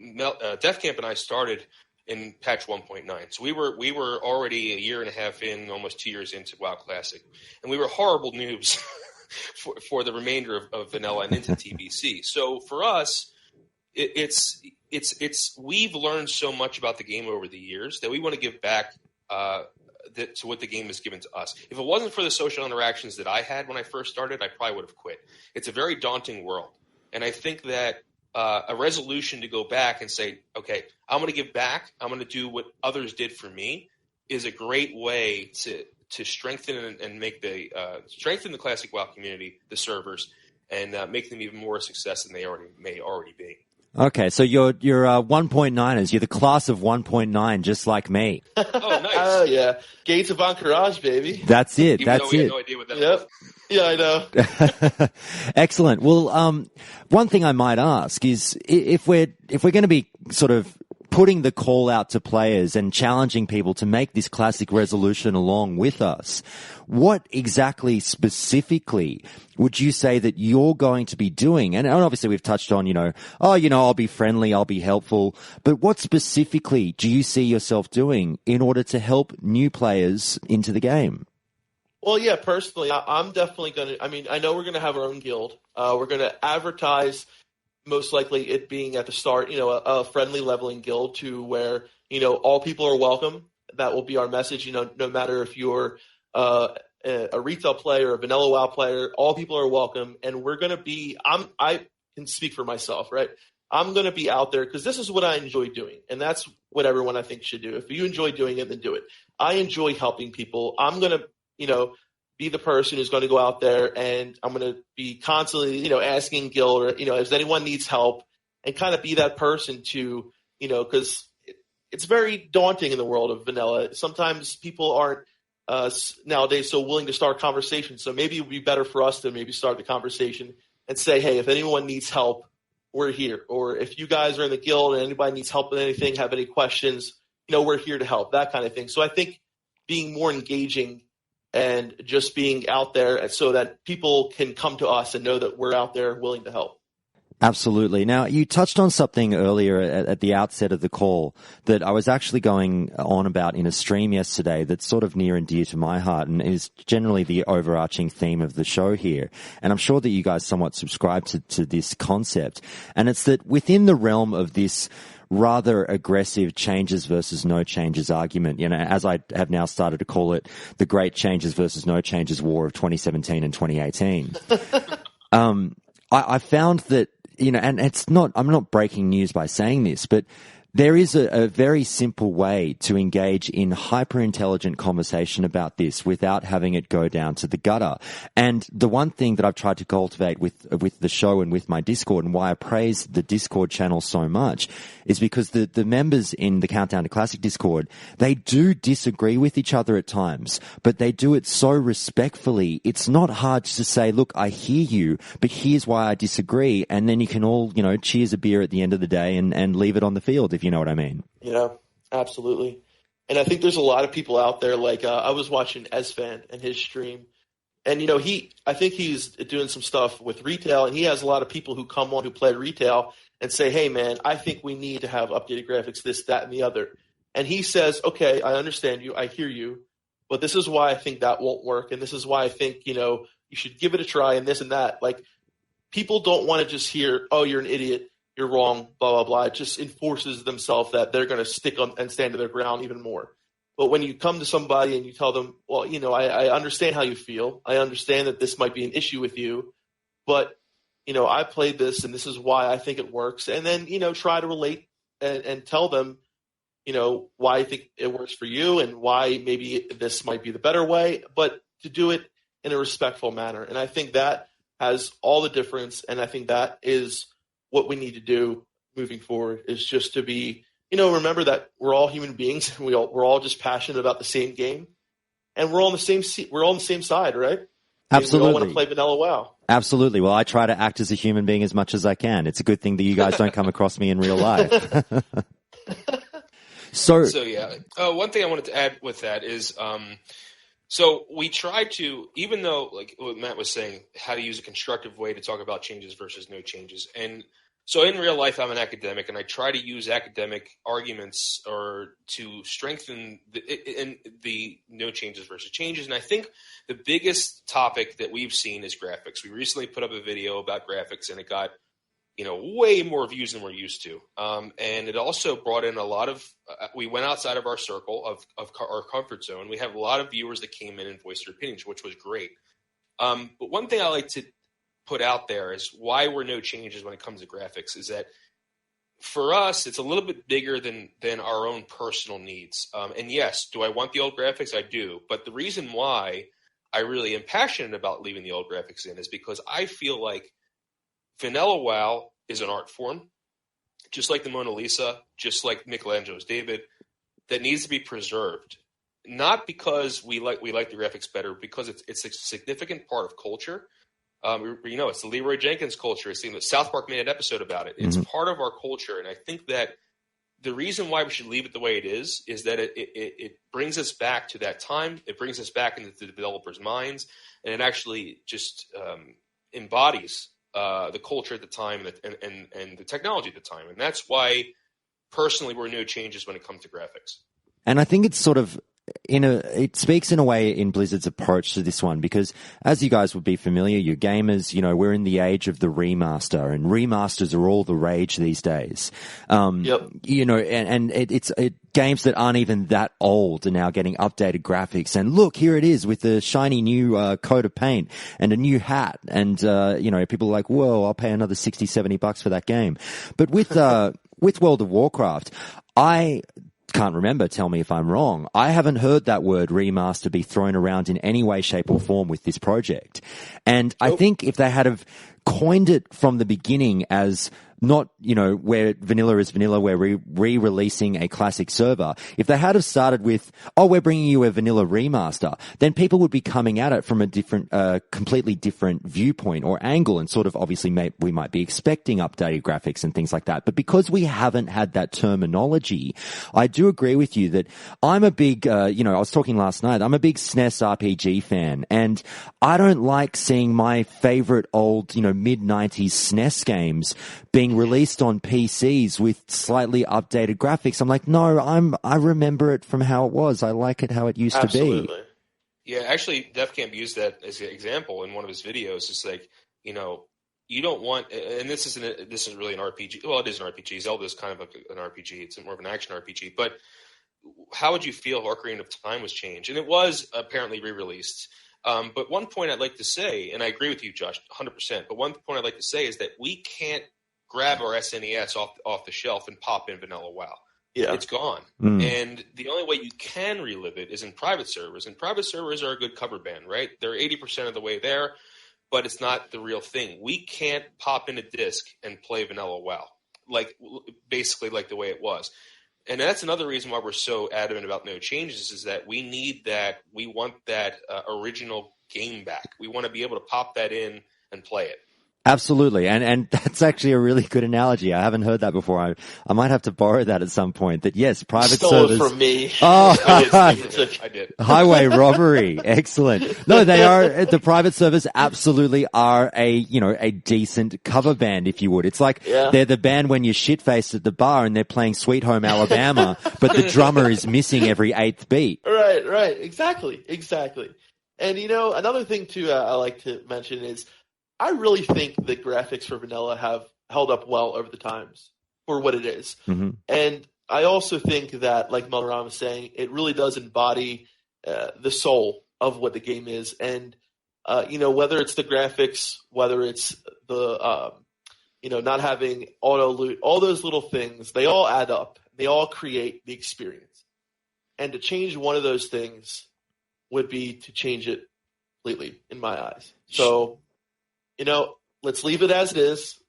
Defcamp and I started in patch 1.9. So we were already a year and a half in, almost 2 years into WoW Classic. And we were horrible noobs for the remainder of vanilla and into TBC. So for us, it's we've learned so much about the game over the years that we want to give back to what the game has given to us. If it wasn't for the social interactions that I had when I first started, I probably would have quit. It's a very daunting world. And I think that a resolution to go back and say, okay, I'm going to give back, I'm going to do what others did for me, is a great way to strengthen and make strengthen the Classic WoW community, the servers, and make them even more a success than they may already be. Okay, so you're 1.9ers. You're the class of 1.9, just like me. Oh, nice. Oh, yeah. Gates of Encourage, baby. That's it. Even That's though we it. had no idea what that was. Yeah, I know. Excellent. Well, one thing I might ask is if we're going to be sort of putting the call out to players and challenging people to make this classic resolution along with us, what exactly specifically would you say that you're going to be doing? And obviously we've touched on, I'll be friendly, I'll be helpful, but what specifically do you see yourself doing in order to help new players into the game? Well, yeah, personally, I'm definitely going to, I know we're going to have our own guild. We're going to advertise, most likely it being at the start, a friendly leveling guild to where, all people are welcome. That will be our message, no matter if you're a retail player, a vanilla WoW player, all people are welcome. And we're going to be, I can speak for myself, right? I'm going to be out there because this is what I enjoy doing. And that's what everyone I think should do. If you enjoy doing it, then do it. I enjoy helping people. I'm going to, be the person who's going to go out there and I'm going to be constantly, asking guild or, if anyone needs help, and kind of be that person to, because it's very daunting in the world of vanilla. Sometimes people aren't nowadays so willing to start conversations. So maybe it would be better for us to maybe start the conversation and say, hey, if anyone needs help, we're here. Or if you guys are in the guild and anybody needs help with anything, have any questions, we're here to help, that kind of thing. So I think being more engaging and just being out there so that people can come to us and know that we're out there willing to help. Absolutely. Now, you touched on something earlier at the outset of the call that I was actually going on about in a stream yesterday that's sort of near and dear to my heart and is generally the overarching theme of the show here. And I'm sure that you guys somewhat subscribe to this concept. And it's that within the realm of this rather aggressive changes versus no changes argument, as I have now started to call it, the great changes versus no changes war of 2017 and 2018. I found that, and I'm not breaking news by saying this, but there is a very simple way to engage in hyper-intelligent conversation about this without having it go down to the gutter. And the one thing that I've tried to cultivate with the show and with my Discord, and why I praise the Discord channel so much, is because the members in the Countdown to Classic Discord, they do disagree with each other at times, but they do it so respectfully. It's not hard to say, look, I hear you, but here's why I disagree. And then you can all, cheers a beer at the end of the day and leave it on the field, if you know what I mean. Yeah, absolutely. And I think there's a lot of people out there, like I was watching Esfand and his stream, and I think he's doing some stuff with retail, and he has a lot of people who come on who play retail and say, hey man, I think we need to have updated graphics, this, that, and the other. And he says, okay, I understand you, I hear you, but this is why I think that won't work, and this is why I think, you should give it a try, and this and that. Like, people don't want to just hear, oh, you're an idiot, you're wrong, blah, blah, blah. It just enforces themselves that they're going to stick on and stand to their ground even more. But when you come to somebody and you tell them, well, I understand how you feel. I understand that this might be an issue with you, but, I played this and this is why I think it works. And then, try to relate and tell them, why I think it works for you and why maybe this might be the better way, but to do it in a respectful manner. And I think that has all the difference. And I think that is what we need to do moving forward, is just to be, remember that we're all human beings and we're all just passionate about the same game, and we're all on the same we're all on the same side, right? Absolutely. We all want to play vanilla WoW. Absolutely. Well, I try to act as a human being as much as I can. It's a good thing that you guys don't come across me in real life. So yeah. One thing I wanted to add with that is, so we try to, even though, like what Matt was saying, how to use a constructive way to talk about changes versus no changes. And so in real life, I'm an academic, and I try to use academic arguments or to strengthen the no changes versus changes. And I think the biggest topic that we've seen is graphics. We recently put up a video about graphics, and it got way more views than we're used to. And it also brought in a lot of, we went outside of our circle of our comfort zone. We have a lot of viewers that came in and voiced their opinions, which was great. But one thing I like to put out there is why we're no changes when it comes to graphics is that for us, it's a little bit bigger than our own personal needs. And yes, do I want the old graphics? I do. But the reason why I really am passionate about leaving the old graphics in is because I feel like vanilla WoW is an art form, just like the Mona Lisa, just like Michelangelo's David, that needs to be preserved. Not because we like the graphics better, because it's a significant part of culture. It's the Leroy Jenkins culture. It's the South Park made an episode about it. It's part of our culture, and I think that the reason why we should leave it the way it is that it brings us back to that time. It brings us back into the developers' minds, and it actually just embodies the culture at the time and the technology at the time. And that's why, personally, we're no changes when it comes to graphics. And I think it's sort of it speaks in a way in Blizzard's approach to this one, because as you guys would be familiar, you're gamers, we're in the age of the remaster, and remasters are all the rage these days. Yep. And it's games that aren't even that old are now getting updated graphics. And look, here it is with a shiny new coat of paint and a new hat. And, people are like, whoa, I'll pay another $60, $70 for that game. But with World of Warcraft, I can't remember, tell me if I'm wrong, I haven't heard that word remaster be thrown around in any way, shape or form with this project. And I think if they had have coined it from the beginning as not, where vanilla is vanilla, we're re-releasing a classic server. If they had have started with, we're bringing you a vanilla remaster, then people would be coming at it from a different, completely different viewpoint or angle, and sort of obviously we might be expecting updated graphics and things like that. But because we haven't had that terminology, I do agree with you that I'm a big, I was talking last night, I'm a big SNES RPG fan, and I don't like seeing my favorite old, mid-90s SNES games being released on PCs with slightly updated graphics. I'm like, no, I remember it from how it was. I like it how it used to be. Yeah, actually, Defcamp used that as an example in one of his videos. It's like, you don't want, and this isn't really an RPG. Well, it is an RPG. Zelda is kind of like an RPG. It's more of an action RPG. But how would you feel if Ocarina of Time was changed? And it was apparently re-released. But one point I'd like to say, and I agree with you, Josh, 100%. But one point I'd like to say is that we can't grab our SNES off the shelf and pop in Vanilla WoW. Yeah. It's gone. And the only way you can relive it is in private servers. And private servers are a good cover band, right? They're 80% of the way there, but it's not the real thing. We can't pop in a disc and play Vanilla WoW, basically like the way it was. And that's another reason why we're so adamant about no changes, is that we need that. We want that original game back. We want to be able to pop that in and play it. Absolutely. And that's actually a really good analogy. I haven't heard that before. I might have to borrow that at some point. That yes, private servers. Stole it from me. Oh, I did. Highway robbery. Excellent. No, they are, the private servers absolutely are a decent cover band, if you would. It's like they're the band when you're shit-faced at the bar and they're playing Sweet Home Alabama, but the drummer is missing every 8th beat. Right. Exactly. And another thing too I like to mention is, I really think the graphics for Vanilla have held up well over the times for what it is. Mm-hmm. And I also think that, like Melderon was saying, it really does embody the soul of what the game is. And, whether it's the graphics, whether it's the, not having auto loot, all those little things, they all add up. They all create the experience. And to change one of those things would be to change it completely, in my eyes. So, let's leave it as it is,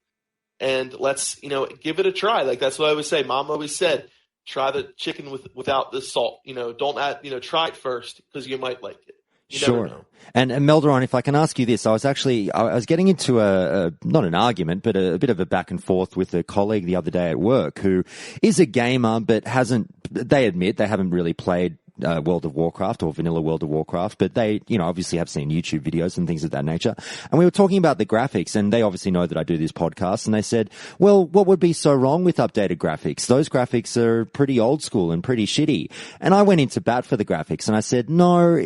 and let's, give it a try. Like, that's what I always say. Mom always said, try the chicken without the salt. Don't add, try it first, because you might like it. Sure. And Melderon, if I can ask you this, I was getting into not an argument, but a bit of a back and forth with a colleague the other day at work who is a gamer, but they admit they haven't really played World of Warcraft or vanilla World of Warcraft, but they, obviously have seen YouTube videos and things of that nature. And we were talking about the graphics, and they obviously know that I do this podcast, and they said, well, what would be so wrong with updated graphics? Those graphics are pretty old school and pretty shitty. And I went into bat for the graphics, and I said, no,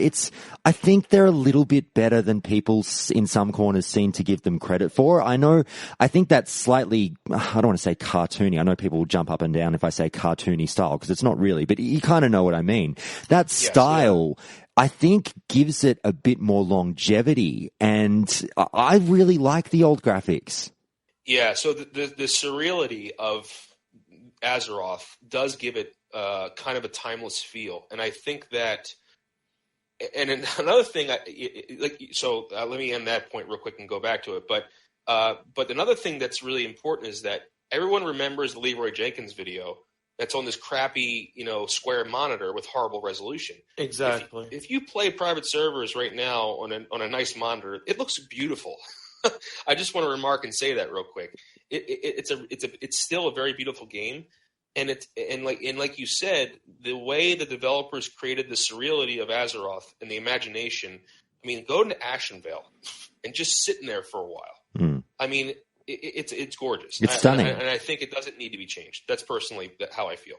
I think they're a little bit better than people in some corners seem to give them credit for. I think that's slightly, I don't want to say cartoony. I know people will jump up and down if I say cartoony style, because it's not really, but you kind of know what I mean. That style, I think, gives it a bit more longevity, and I really like the old graphics. Yeah, so the surreality of Azeroth does give it kind of a timeless feel, and I think that. And another thing, let me end that point real quick and go back to it. But another thing that's really important is that everyone remembers the Leroy Jenkins video. That's on this crappy, square monitor with horrible resolution. Exactly. If you play private servers right now on a nice monitor, it looks beautiful. I just want to remark and say that real quick. It's still a very beautiful game, and like you said, the way the developers created the surreality of Azeroth and the imagination. I mean, go to Ashenvale and just sit in there for a while. Mm. I mean. It's gorgeous. It's stunning. And I think it doesn't need to be changed. That's personally how I feel.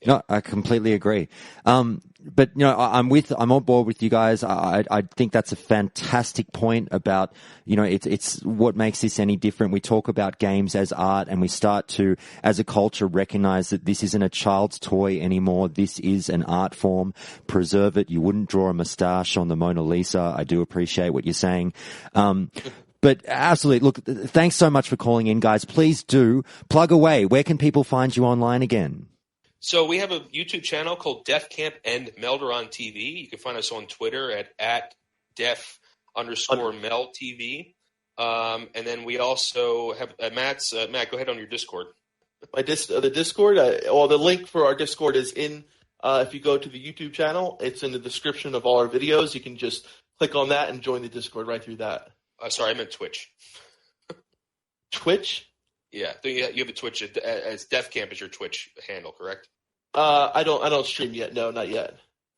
Yeah. No, I completely agree. But I'm on board with you guys. I think that's a fantastic point about, it's what makes this any different. We talk about games as art, and we start to, as a culture, recognize that this isn't a child's toy anymore. This is an art form. Preserve it. You wouldn't draw a mustache on the Mona Lisa. I do appreciate what you're saying. But absolutely, look, thanks so much for calling in, guys. Please do plug away. Where can people find you online again? So we have a YouTube channel called Defcamp and Melderon TV. You can find us on Twitter at def_meltv. And then we also have Matt, go ahead on your Discord. The Discord, the link for our Discord is in, if you go to the YouTube channel, it's in the description of all our videos. You can just click on that and join the Discord right through that. Sorry, I meant Twitch. Twitch? Yeah, you have a Twitch as Defcamp is your Twitch handle, correct? I don't stream yet. No, not yet.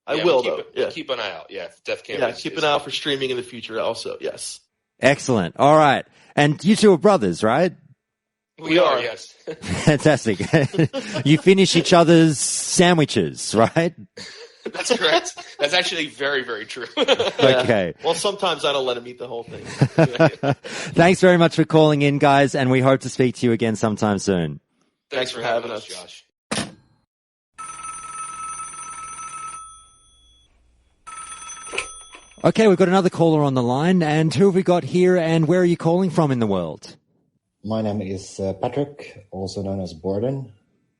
I will though. Yeah. Keep an eye out. Yeah, Defcamp. Yeah, keep an eye out for streaming in the future. Also, yes. Excellent. All right, and you two are brothers, right? We are, yes. Fantastic. You finish each other's sandwiches, right? That's correct. That's actually very, very true. Okay. Well, sometimes I don't let him eat the whole thing. Thanks very much for calling in, guys, and we hope to speak to you again sometime soon. Thanks for having us, Josh. Okay, we've got another caller on the line, and who have we got here, and where are you calling from in the world? My name is Patrick, also known as Boradin.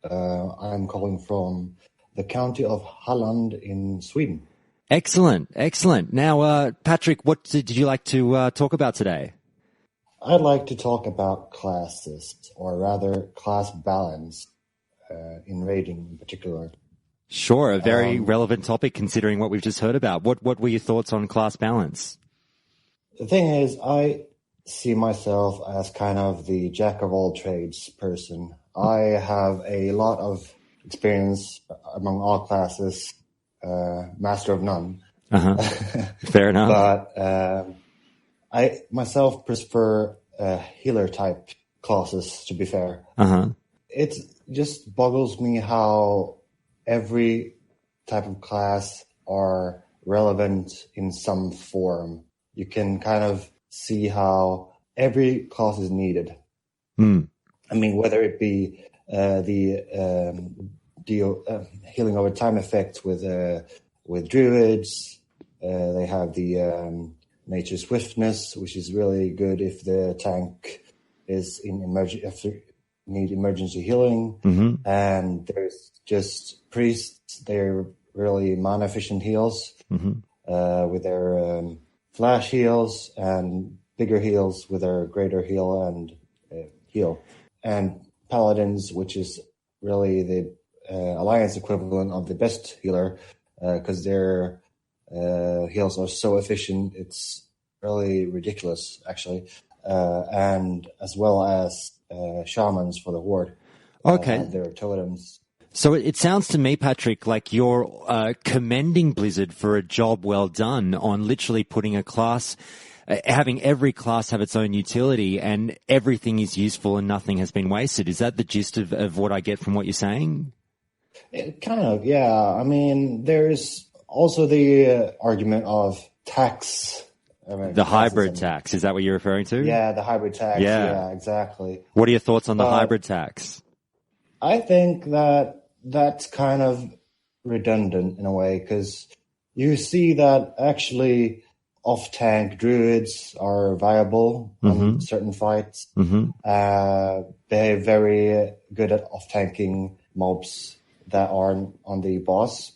I'm calling from the county of Halland in Sweden. Excellent, excellent. Now, Patrick, what did you like to talk about today? I'd like to talk about classes, or rather class balance, in raiding in particular. Sure, a very relevant topic considering what we've just heard about. What were your thoughts on class balance? The thing is, I see myself as kind of the jack of all trades person. I have a lot of experience among all classes, master of none. Fair enough. But I myself prefer healer type classes, to be fair. It just boggles me how every type of class are relevant in some form. You can kind of see how every class is needed. I mean, whether it be the healing over time effect with druids, they have the nature swiftness, which is really good if the tank is in emergency healing. And there's just priests; they're really mana efficient heals with their flash heals and bigger heals with their greater heal and heal. And paladins, which is really the alliance equivalent of the best healer, because their heals are so efficient, it's really ridiculous, actually. And as well as shamans for the horde. Okay. Their totems. So it sounds to me, Patrick, like you're commending Blizzard for a job well done on literally putting a class, having every class have its own utility and everything is useful and nothing has been wasted. Is that the gist of what I get from what you're saying? Kind of, yeah. I mean, there's also the argument of tax. The hybrid tax, is that what you're referring to? Yeah, the hybrid tax. Yeah, exactly. What are your thoughts on the hybrid tax? I think that's kind of redundant in a way, because you see that actually off-tank druids are viable on certain fights. They're very good at off-tanking mobs that are on the boss.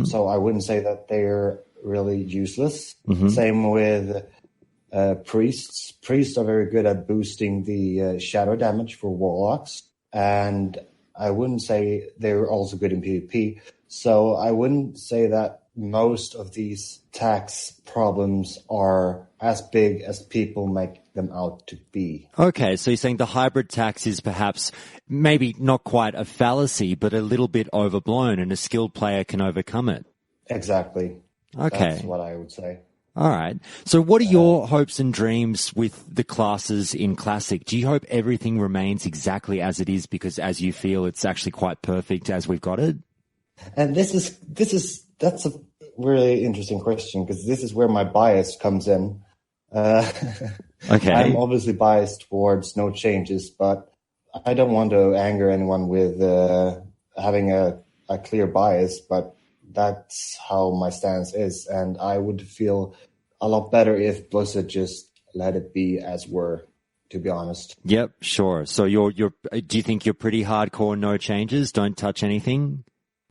So I wouldn't say that they're really useless. Same with priests. Priests are very good at boosting the shadow damage for warlocks, and I wouldn't say they're also good in PvP. So I wouldn't say that most of these tax problems are as big as people make them out to be. Okay, so you're saying the hybrid tax is perhaps maybe not quite a fallacy, but a little bit overblown, and a skilled player can overcome it. Exactly. Okay. That's what I would say. All right. So what are your hopes and dreams with the classes in Classic? Do you hope everything remains exactly as it is because as you feel it's actually quite perfect as we've got it? And that's a really interesting question, because this is where my bias comes in. Okay. I'm obviously biased towards no changes, but I don't want to anger anyone with having a clear bias, but that's how my stance is, and I would feel a lot better if Blizzard just let it be as were, to be honest. Yep, sure. So do you think you're pretty hardcore, no changes, don't touch anything?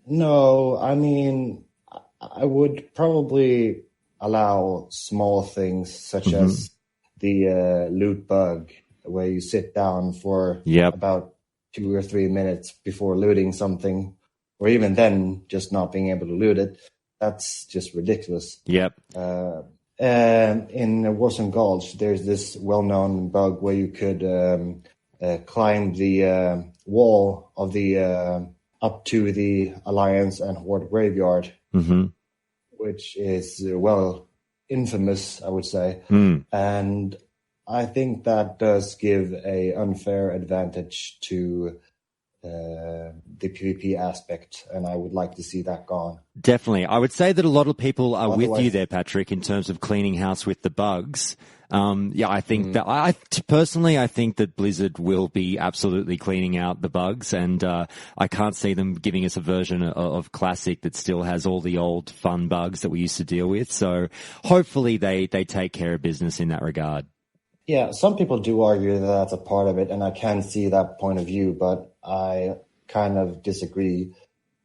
No, I mean, I would probably allow small things such as the loot bug, where you sit down for about 2 or 3 minutes before looting something, or even then just not being able to loot it. That's just ridiculous. Yep. In Warsome Gulch, there's this well-known bug where you could climb the wall of the up to the Alliance and Horde graveyard, which is, infamous, I would say. And I think that does give a unfair advantage to the PvP aspect, and I would like to see that gone. Definitely. I would say that a lot of people are with you there, Patrick, in terms of cleaning house with the bugs. I think that I think that Blizzard will be absolutely cleaning out the bugs, and I can't see them giving us a version of Classic that still has all the old fun bugs that we used to deal with. So hopefully they take care of business in that regard. Yeah, some people do argue that that's a part of it, and I can see that point of view, but I kind of disagree.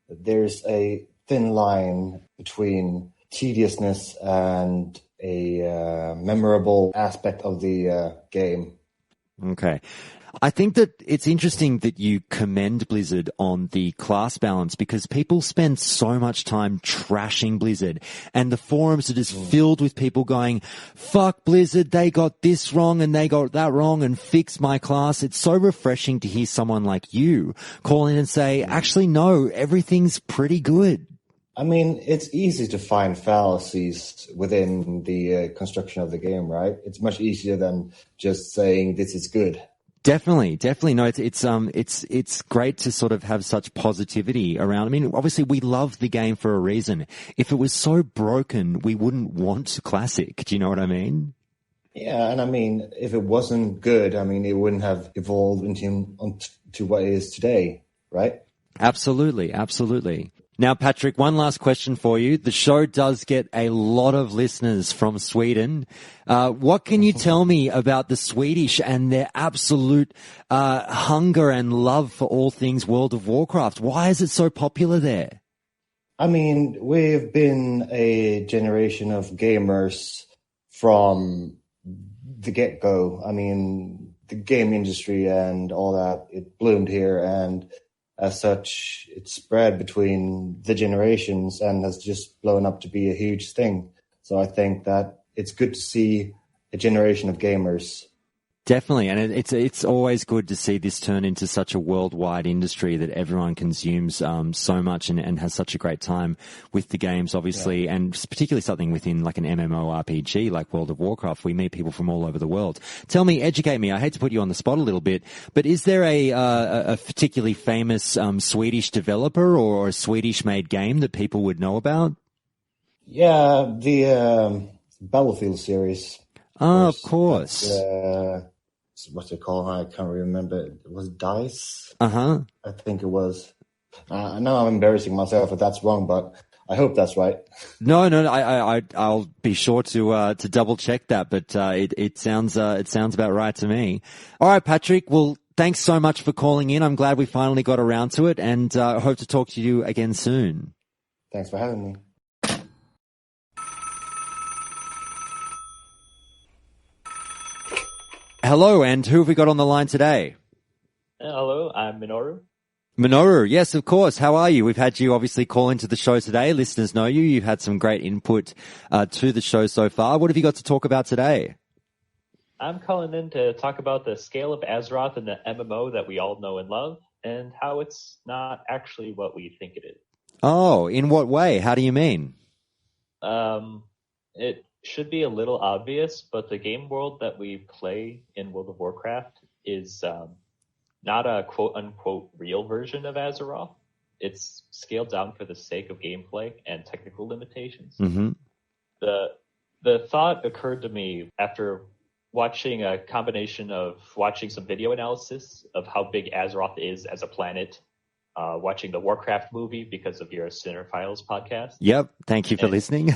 There's a thin line between tediousness and a memorable aspect of the game. Okay. I think that it's interesting that you commend Blizzard on the class balance, because people spend so much time trashing Blizzard, and the forums are just filled with people going, fuck Blizzard, they got this wrong and they got that wrong, and fix my class. It's so refreshing to hear someone like you call in and say, actually, no, everything's pretty good. I mean, it's easy to find fallacies within the construction of the game, right? It's much easier than just saying this is good. Definitely. No, it's great to sort of have such positivity around. I mean, obviously we love the game for a reason. If it was so broken, we wouldn't want Classic. Do you know what I mean? Yeah, and I mean, if it wasn't good, I mean, it wouldn't have evolved into what it is today, right? Absolutely. Now, Patrick, one last question for you. The show does get a lot of listeners from Sweden. What can you tell me about the Swedish and their absolute hunger and love for all things World of Warcraft? Why is it so popular there? I mean, we've been a generation of gamers from the get-go. I mean, the game industry and all that, it bloomed here, and as such, it's spread between the generations and has just blown up to be a huge thing. So I think that it's good to see a generation of gamers. Definitely, and it's always good to see this turn into such a worldwide industry that everyone consumes so much and has such a great time with the games, obviously, and particularly something within like an MMORPG like World of Warcraft. We meet people from all over the world. Tell me, educate me. I hate to put you on the spot a little bit, but is there a particularly famous Swedish developer or a Swedish-made game that people would know about? Yeah, the Battlefield series. Oh, of course. What's it called? I can't remember. It was DICE? Uh-huh. I think it was. I know I'm embarrassing myself if that's wrong, but I hope that's right. No, I'll be sure to double check that, but it sounds about right to me. All right, Patrick. Well, thanks so much for calling in. I'm glad we finally got around to it, and hope to talk to you again soon. Thanks for having me. Hello, and who have we got on the line today? Hello, I'm Minorou. Minorou, yes, of course. How are you? We've had you obviously call into the show today. Listeners know you. You've had some great input to the show so far. What have you got to talk about today? I'm calling in to talk about the scale of Azeroth in the MMO that we all know and love, and how it's not actually what we think it is. Oh, in what way? How do you mean? It should be a little obvious, but the game world that we play in World of Warcraft is not a quote-unquote real version of Azeroth. It's scaled down for the sake of gameplay and technical limitations. Mm-hmm. The thought occurred to me after watching a combination of watching some video analysis of how big Azeroth is as a planet, watching the Warcraft movie because of your Cinephiles podcast. Yep, thank you for listening.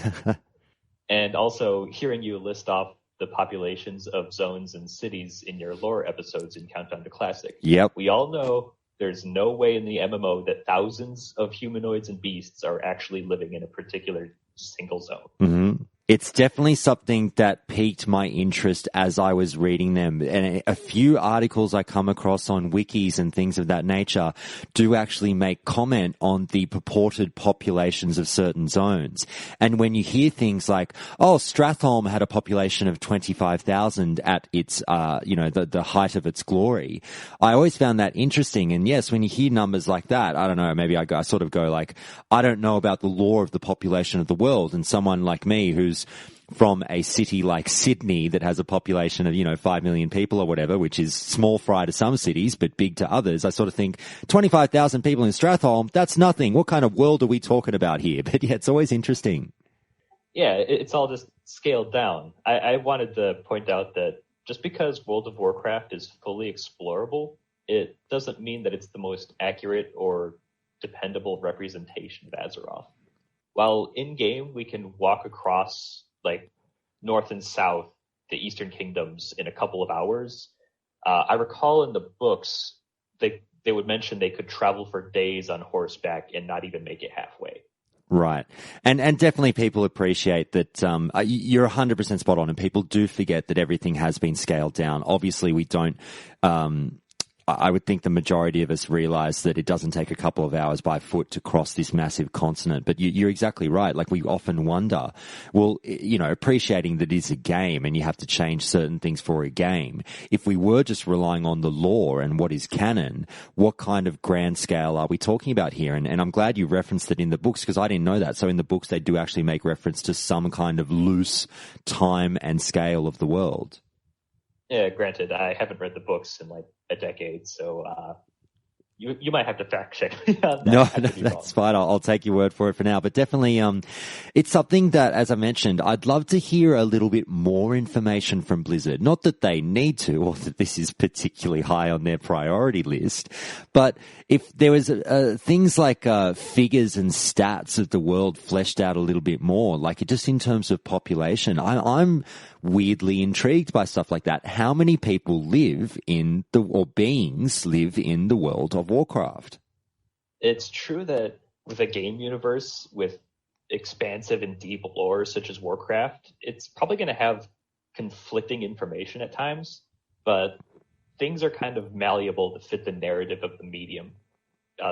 And also hearing you list off the populations of zones and cities in your lore episodes in Countdown to Classic. Yep. We all know there's no way in the MMO that thousands of humanoids and beasts are actually living in a particular single zone. Mm-hmm. It's definitely something that piqued my interest as I was reading them. And a few articles I come across on wikis and things of that nature do actually make comment on the purported populations of certain zones. And when you hear things like, oh, Stratholme had a population of 25,000 at its, the height of its glory, I always found that interesting. And yes, when you hear numbers like that, I don't know, maybe I sort of go like, I don't know about the lore of the population of the world. And someone like me who's from a city like Sydney that has a population of, 5 million people or whatever, which is small fry to some cities, but big to others, I sort of think 25,000 people in Stratholme, that's nothing. What kind of world are we talking about here? But yeah, it's always interesting. Yeah, it's all just scaled down. I wanted to point out that just because World of Warcraft is fully explorable, it doesn't mean that it's the most accurate or dependable representation of Azeroth. While in-game we can walk across like north and south, the Eastern Kingdoms in a couple of hours, I recall in the books they would mention they could travel for days on horseback and not even make it halfway. Right. And definitely people appreciate that, you're 100% spot on, and people do forget that everything has been scaled down. Obviously we don't, I would think the majority of us realize that it doesn't take a couple of hours by foot to cross this massive continent. But you're exactly right. Like, we often wonder, well, appreciating that it's a game and you have to change certain things for a game. If we were just relying on the lore and what is canon, what kind of grand scale are we talking about here? And I'm glad you referenced it in the books, because I didn't know that. So in the books, they do actually make reference to some kind of loose time and scale of the world. Yeah, granted, I haven't read the books in like a decade, so you might have to fact check me on that. No, that's fine. I'll take your word for it for now. But definitely, it's something that, as I mentioned, I'd love to hear a little bit more information from Blizzard. Not that they need to, or that this is particularly high on their priority list, but if there was things like figures and stats of the world fleshed out a little bit more, like just in terms of population, I'm weirdly intrigued by stuff like that. How many people live in beings live in the world of Warcraft? It's true that with a game universe with expansive and deep lore such as Warcraft, it's probably going to have conflicting information at times, but things are kind of malleable to fit the narrative of the medium.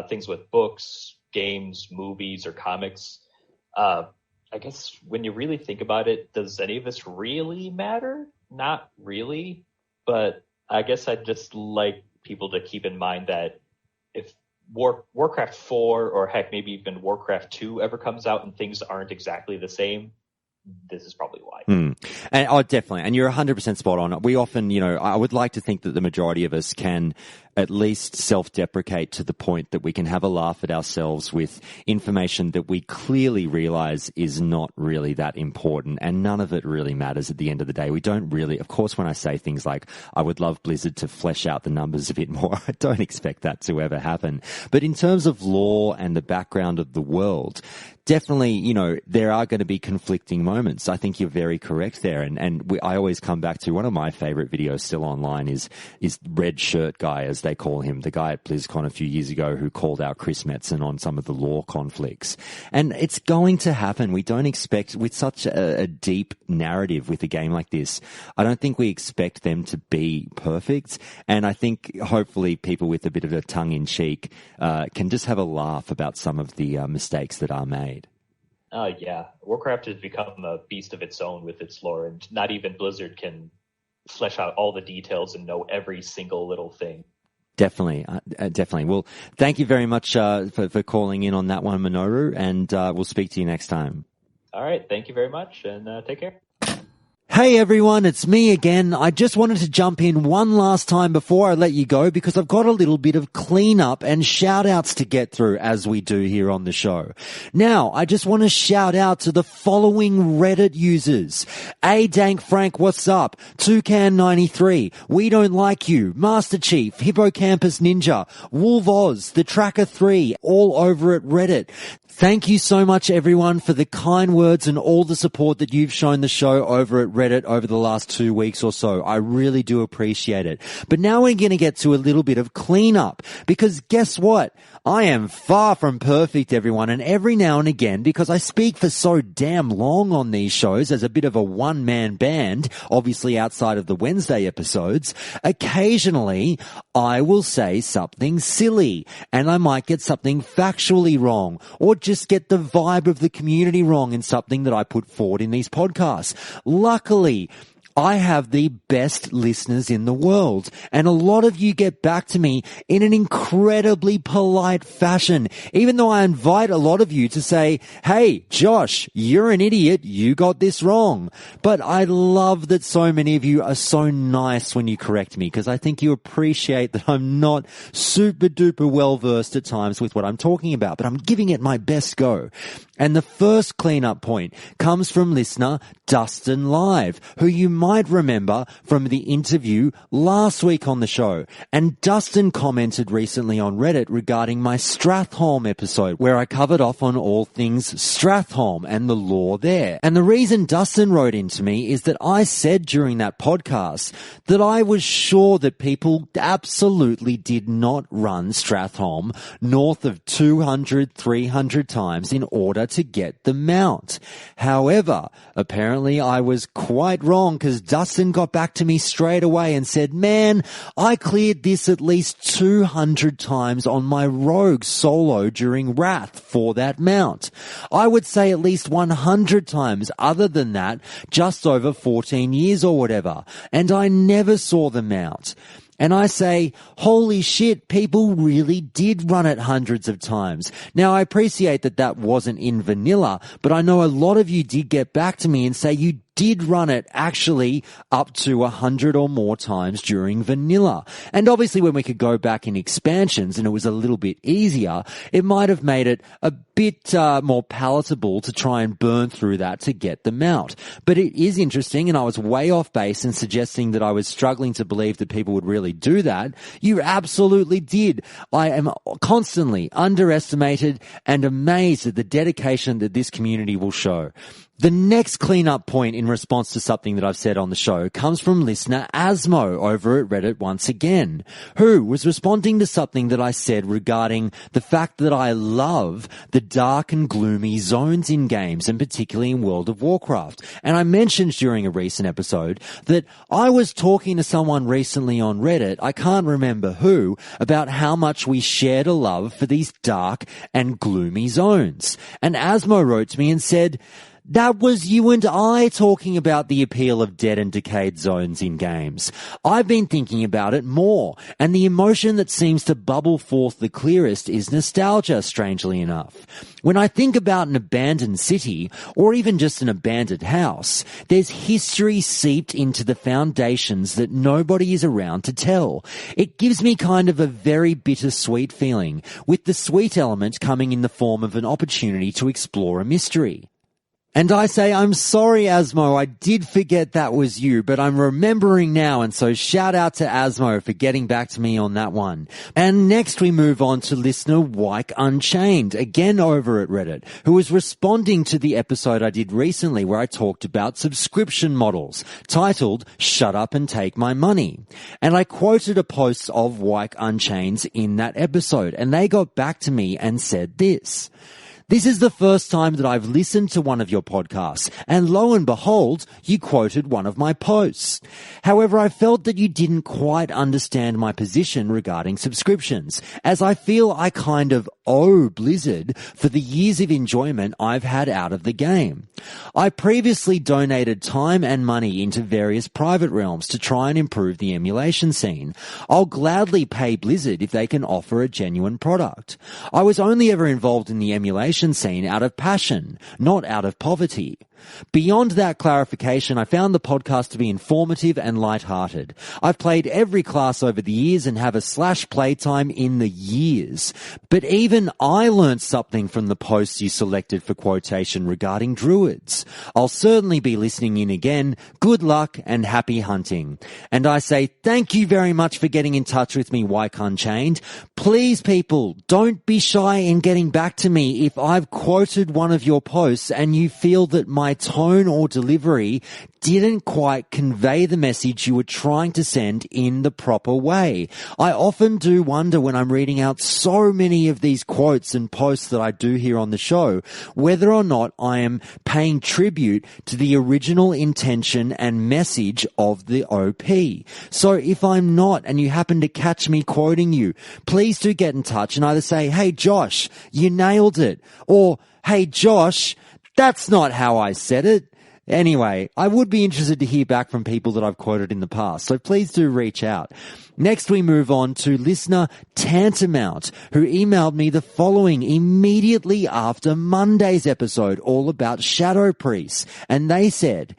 Things with books, games, movies, or comics. I guess when you really think about it, does any of this really matter? Not really, but I guess I'd just like people to keep in mind that if Warcraft 4 or heck, maybe even Warcraft 2 ever comes out and things aren't exactly the same, this is probably why. And definitely. And you're 100% spot on. We often, I would like to think that the majority of us can at least self-deprecate to the point that we can have a laugh at ourselves with information that we clearly realize is not really that important, and none of it really matters at the end of the day. We don't really, of course, when I say things like, I would love Blizzard to flesh out the numbers a bit more, I don't expect that to ever happen. But in terms of lore and the background of the world, definitely, there are going to be conflicting moments. I think you're very correct there. And I always come back to one of my favorite videos still online is Red Shirt Guy, as they call him, the guy at BlizzCon a few years ago who called out Chris Metzen on some of the lore conflicts. And it's going to happen. We don't expect, with such a deep narrative with a game like this, I don't think we expect them to be perfect. And I think hopefully people with a bit of a tongue in cheek can just have a laugh about some of the mistakes that are made. Yeah. Warcraft has become a beast of its own with its lore, and not even Blizzard can flesh out all the details and know every single little thing. Definitely. Well, thank you very much for calling in on that one, Minorou, and we'll speak to you next time. All right. Thank you very much, and take care. Hey everyone, it's me again. I just wanted to jump in one last time before I let you go, because I've got a little bit of cleanup and shout outs to get through, as we do here on the show. Now, I just want to shout out to the following Reddit users. A Dank Frank, what's up? Toucan93, We Don't Like You, Master Chief, Hippocampus Ninja, Wolf Oz, The Tracker 3, all over at Reddit. Thank you so much, everyone, for the kind words and all the support that you've shown the show over at Reddit. Reddit over the last 2 weeks or so. I really do appreciate it. But now we're going to get to a little bit of cleanup, because guess what? I am far from perfect, everyone, and every now and again, because I speak for so damn long on these shows as a bit of a one-man band, obviously outside of the Wednesday episodes, occasionally I will say something silly, and I might get something factually wrong, or just get the vibe of the community wrong in something that I put forward in these podcasts. Luckily, I have the best listeners in the world, and a lot of you get back to me in an incredibly polite fashion, even though I invite a lot of you to say, hey, Josh, you're an idiot, you got this wrong. But I love that so many of you are so nice when you correct me, because I think you appreciate that I'm not super duper well versed at times with what I'm talking about, but I'm giving it my best go. And the first cleanup point comes from listener Dustin Live, who you might remember from the interview last week on the show. And Dustin commented recently on Reddit regarding my Stratholme episode, where I covered off on all things Stratholme and the lore there. And the reason Dustin wrote into me is that I said during that podcast that I was sure that people absolutely did not run Stratholme north of 200, 300 times in order to get the mount. However, apparently I was quite wrong, because Dustin got back to me straight away and said, man, I cleared this at least 200 times on my rogue solo during Wrath for that mount. I would say at least 100 times other than that, just over 14 years or whatever, and I never saw the mount. And I say, holy shit, people really did run it hundreds of times. Now, I appreciate that that wasn't in vanilla, but I know a lot of you did get back to me and say you did run it actually up to 100 or more times during vanilla. And obviously when we could go back in expansions and it was a little bit easier, it might have made it a bit more palatable to try and burn through that to get them out. But it is interesting, and I was way off base in suggesting that I was struggling to believe that people would really do that. You absolutely did. I am constantly underestimated and amazed at the dedication that this community will show. The next cleanup point in response to something that I've said on the show comes from listener Asmo over at Reddit once again, who was responding to something that I said regarding the fact that I love the dark and gloomy zones in games, and particularly in World of Warcraft. And I mentioned during a recent episode that I was talking to someone recently on Reddit, I can't remember who, about how much we shared a love for these dark and gloomy zones. And Asmo wrote to me and said, that was you and I talking about the appeal of dead and decayed zones in games. I've been thinking about it more, and the emotion that seems to bubble forth the clearest is nostalgia, strangely enough. When I think about an abandoned city, or even just an abandoned house, there's history seeped into the foundations that nobody is around to tell. It gives me kind of a very bittersweet feeling, with the sweet element coming in the form of an opportunity to explore a mystery. And I say, I'm sorry, Asmo, I did forget that was you, but I'm remembering now, and so shout out to Asmo for getting back to me on that one. And next we move on to listener Wyke Unchained, again over at Reddit, who was responding to the episode I did recently where I talked about subscription models, titled, Shut Up and Take My Money. And I quoted a post of Wyke Unchained's in that episode, and they got back to me and said this. This is the first time that I've listened to one of your podcasts, and lo and behold, you quoted one of my posts. However, I felt that you didn't quite understand my position regarding subscriptions, as I feel I kind of owe Blizzard for the years of enjoyment I've had out of the game. I previously donated time and money into various private realms to try and improve the emulation scene. I'll gladly pay Blizzard if they can offer a genuine product. I was only ever involved in the emulation scene out of passion, not out of poverty. Beyond that clarification, I found the podcast to be informative and light-hearted. I've played every class over the years and have a / playtime in the years. But even I learned something from the posts you selected for quotation regarding druids. I'll certainly be listening in again. Good luck and happy hunting. And I say thank you very much for getting in touch with me, Wyke Unchained. Please, people, don't be shy in getting back to me if I've quoted one of your posts and you feel that my my tone or delivery didn't quite convey the message you were trying to send in the proper way. I often do wonder when I'm reading out so many of these quotes and posts that I do here on the show, whether or not I am paying tribute to the original intention and message of the OP. So if I'm not, and you happen to catch me quoting you, please do get in touch and either say, hey Josh, you nailed it, or hey Josh, that's not how I said it. Anyway, I would be interested to hear back from people that I've quoted in the past, so please do reach out. Next, we move on to listener Tantamount, who emailed me the following immediately after Monday's episode, all about Shadow Priests, and they said,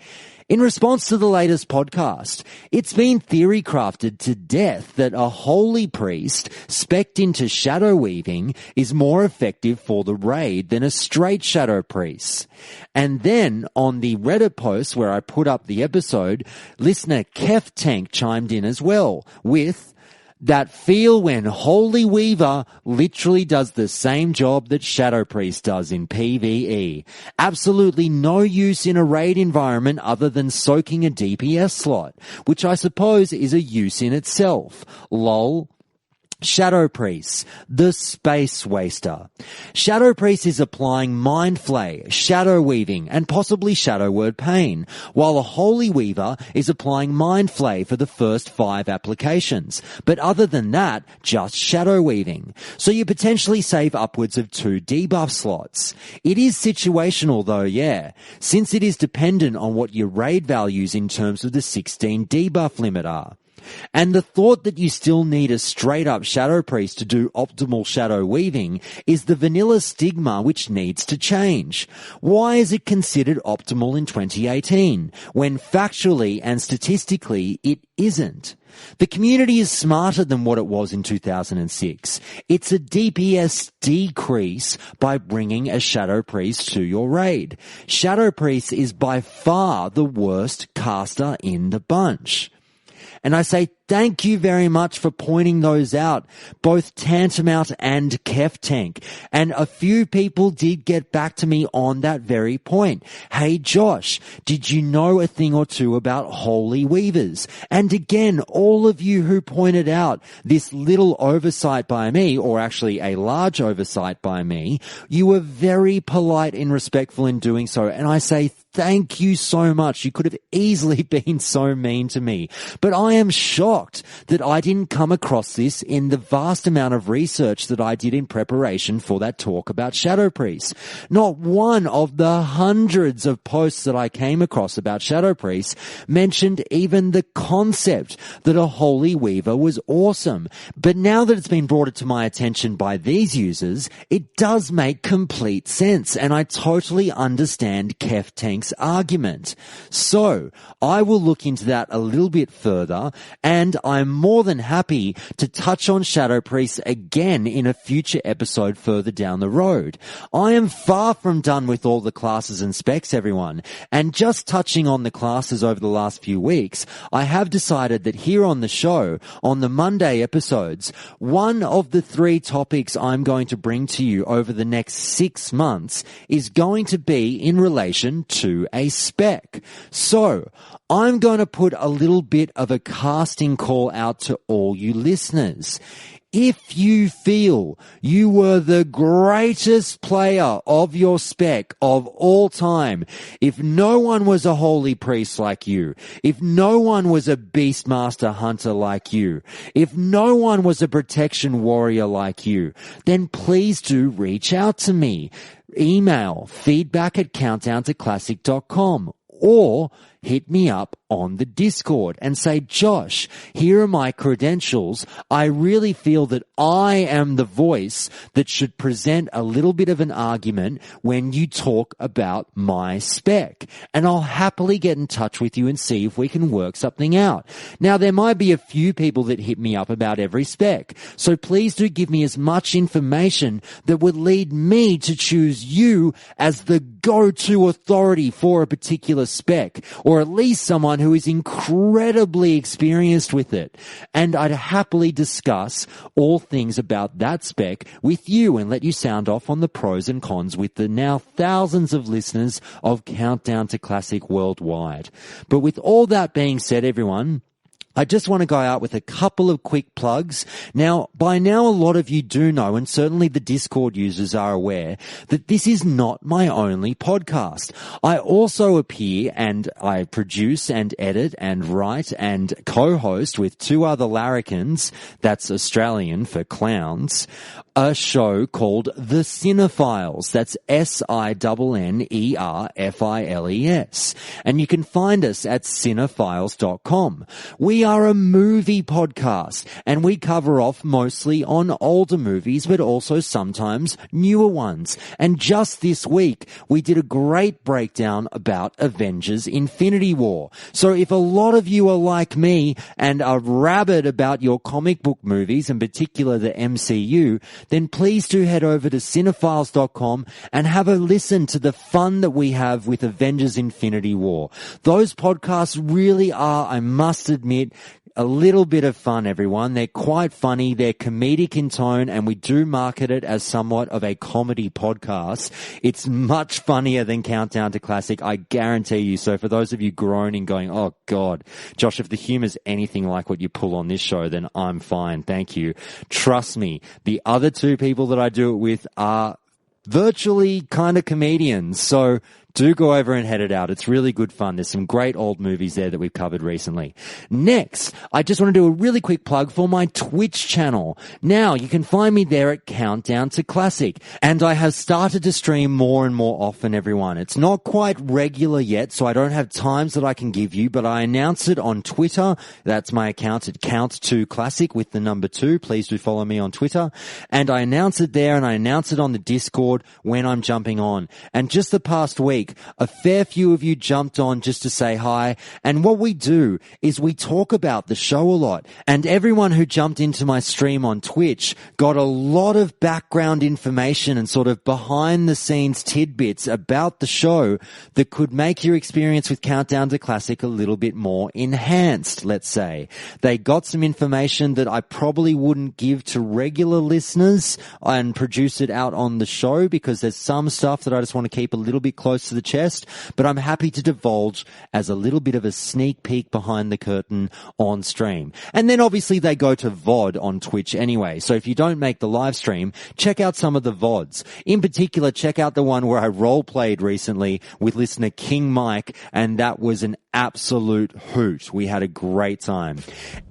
in response to the latest podcast, it's been theory crafted to death that a holy priest specced into shadow weaving is more effective for the raid than a straight shadow priest. And then on the Reddit post where I put up the episode, listener Kef Tank chimed in as well with that feel when Holy Weaver literally does the same job that Shadow Priest does in PvE. Absolutely no use in a raid environment other than soaking a DPS slot, which I suppose is a use in itself. Lol. Shadow Priest, the space waster. Shadow Priest is applying Mind Flay, Shadow Weaving, and possibly Shadow Word Pain, while a Holy Weaver is applying Mind Flay for the first 5 applications. But other than that, just Shadow Weaving. So you potentially save upwards of 2 debuff slots. It is situational though, yeah, since it is dependent on what your raid values in terms of the 16 debuff limit are. And the thought that you still need a straight-up Shadow Priest to do optimal shadow weaving is the vanilla stigma which needs to change. Why is it considered optimal in 2018, when factually and statistically it isn't? The community is smarter than what it was in 2006. It's a DPS decrease by bringing a Shadow Priest to your raid. Shadow Priest is by far the worst caster in the bunch. And I say thank you very much for pointing those out, both Tantamount and Kef Tank. And a few people did get back to me on that very point. Hey Josh, did you know a thing or two about Holy Weavers? And again, all of you who pointed out this little oversight by me, or actually a large oversight by me, you were very polite and respectful in doing so. And I say thank you so much. You could have easily been so mean to me. But I am shocked that I didn't come across this in the vast amount of research that I did in preparation for that talk about Shadow Priests. Not one of the hundreds of posts that I came across about Shadow Priests mentioned even the concept that a Holy Weaver was awesome. But now that it's been brought to my attention by these users, it does make complete sense, and I totally understand Kef Tank's argument. So, I will look into that a little bit further, and I'm more than happy to touch on Shadow Priests again in a future episode further down the road. I am far from done with all the classes and specs, everyone, and just touching on the classes over the last few weeks, I have decided that here on the show, on the Monday episodes, one of the 3 topics I'm going to bring to you over the next 6 months is going to be in relation to a spec. So, I'm going to put a little bit of a casting call out to all you listeners. If you feel you were the greatest player of your spec of all time, if no one was a holy priest like you, if no one was a beastmaster hunter like you, if no one was a protection warrior like you, then please do reach out to me. Email feedback@countdowntoclassic.com or hit me up on the Discord and say, Josh, here are my credentials. I really feel that I am the voice that should present a little bit of an argument when you talk about my spec. And I'll happily get in touch with you and see if we can work something out. Now, there might be a few people that hit me up about every spec, so please do give me as much information that would lead me to choose you as the go-to authority for a particular spec, or at least someone who is incredibly experienced with it. And I'd happily discuss all things about that spec with you and let you sound off on the pros and cons with the now thousands of listeners of Countdown to Classic worldwide. But with all that being said, everyone, I just want to go out with a couple of quick plugs. Now, by now, a lot of you do know, and certainly the Discord users are aware, that this is not my only podcast. I also appear and I produce and edit and write and co-host with two other larrikins, that's Australian for clowns, a show called The Cinephiles. That's SINNERFILES. And you can find us at cinephiles.com. We are a movie podcast, and we cover off mostly on older movies, but also sometimes newer ones. And just this week, we did a great breakdown about Avengers Infinity War. So if a lot of you are like me and are rabid about your comic book movies, in particular the MCU, then please do head over to cinephiles.com and have a listen to the fun that we have with Avengers Infinity War. Those podcasts really are, I must admit, a little bit of fun, everyone. They're quite funny. They're comedic in tone, and we do market it as somewhat of a comedy podcast. It's much funnier than Countdown to Classic, I guarantee you. So for those of you groaning, going, oh God, Josh, if the humor's anything like what you pull on this show, then I'm fine. Thank you. Trust me, the other two people that I do it with are virtually kind of comedians. So do go over and head it out. It's really good fun. There's some great old movies there that we've covered recently. Next, I just want to do a really quick plug for my Twitch channel. Now, you can find me there at Countdown to Classic. And I have started to stream more and more often, everyone. It's not quite regular yet, so I don't have times that I can give you, but I announce it on Twitter. That's my account at Count2Classic with the number 2. Please do follow me on Twitter. And I announce it there, and I announce it on the Discord when I'm jumping on. And just the past week, a fair few of you jumped on just to say hi, and what we do is we talk about the show a lot, and everyone who jumped into my stream on Twitch got a lot of background information and sort of behind the scenes tidbits about the show that could make your experience with Countdown to Classic a little bit more enhanced, let's say. They got some information that I probably wouldn't give to regular listeners and produce it out on the show, because there's some stuff that I just want to keep a little bit close to the chest, but I'm happy to divulge as a little bit of a sneak peek behind the curtain on stream. And then obviously they go to VOD on Twitch anyway, so if you don't make the live stream, check out some of the VODs. In particular, check out the one where I role-played recently with listener King Mike, and that was an absolute hoot. We had a great time.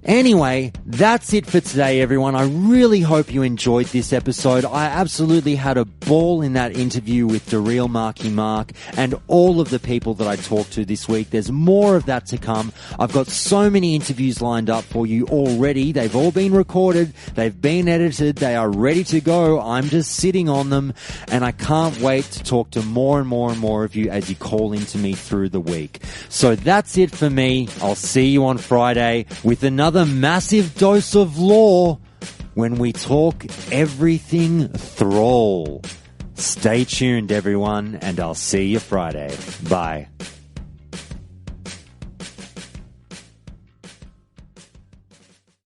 Anyway, that's it for today, everyone. I really hope you enjoyed this episode. I absolutely had a ball in that interview with DaReal Marky Mark and all of the people that I talked to this week. There's more of that to come. I've got so many interviews lined up for you already. They've all been recorded. They've been edited. They are ready to go. I'm just sitting on them, and I can't wait to talk to more and more and more of you as you call into me through the week. So that's it for me. I'll see you on Friday with another massive dose of lore when we talk everything Thrall. Stay tuned, everyone, and I'll see you Friday. Bye.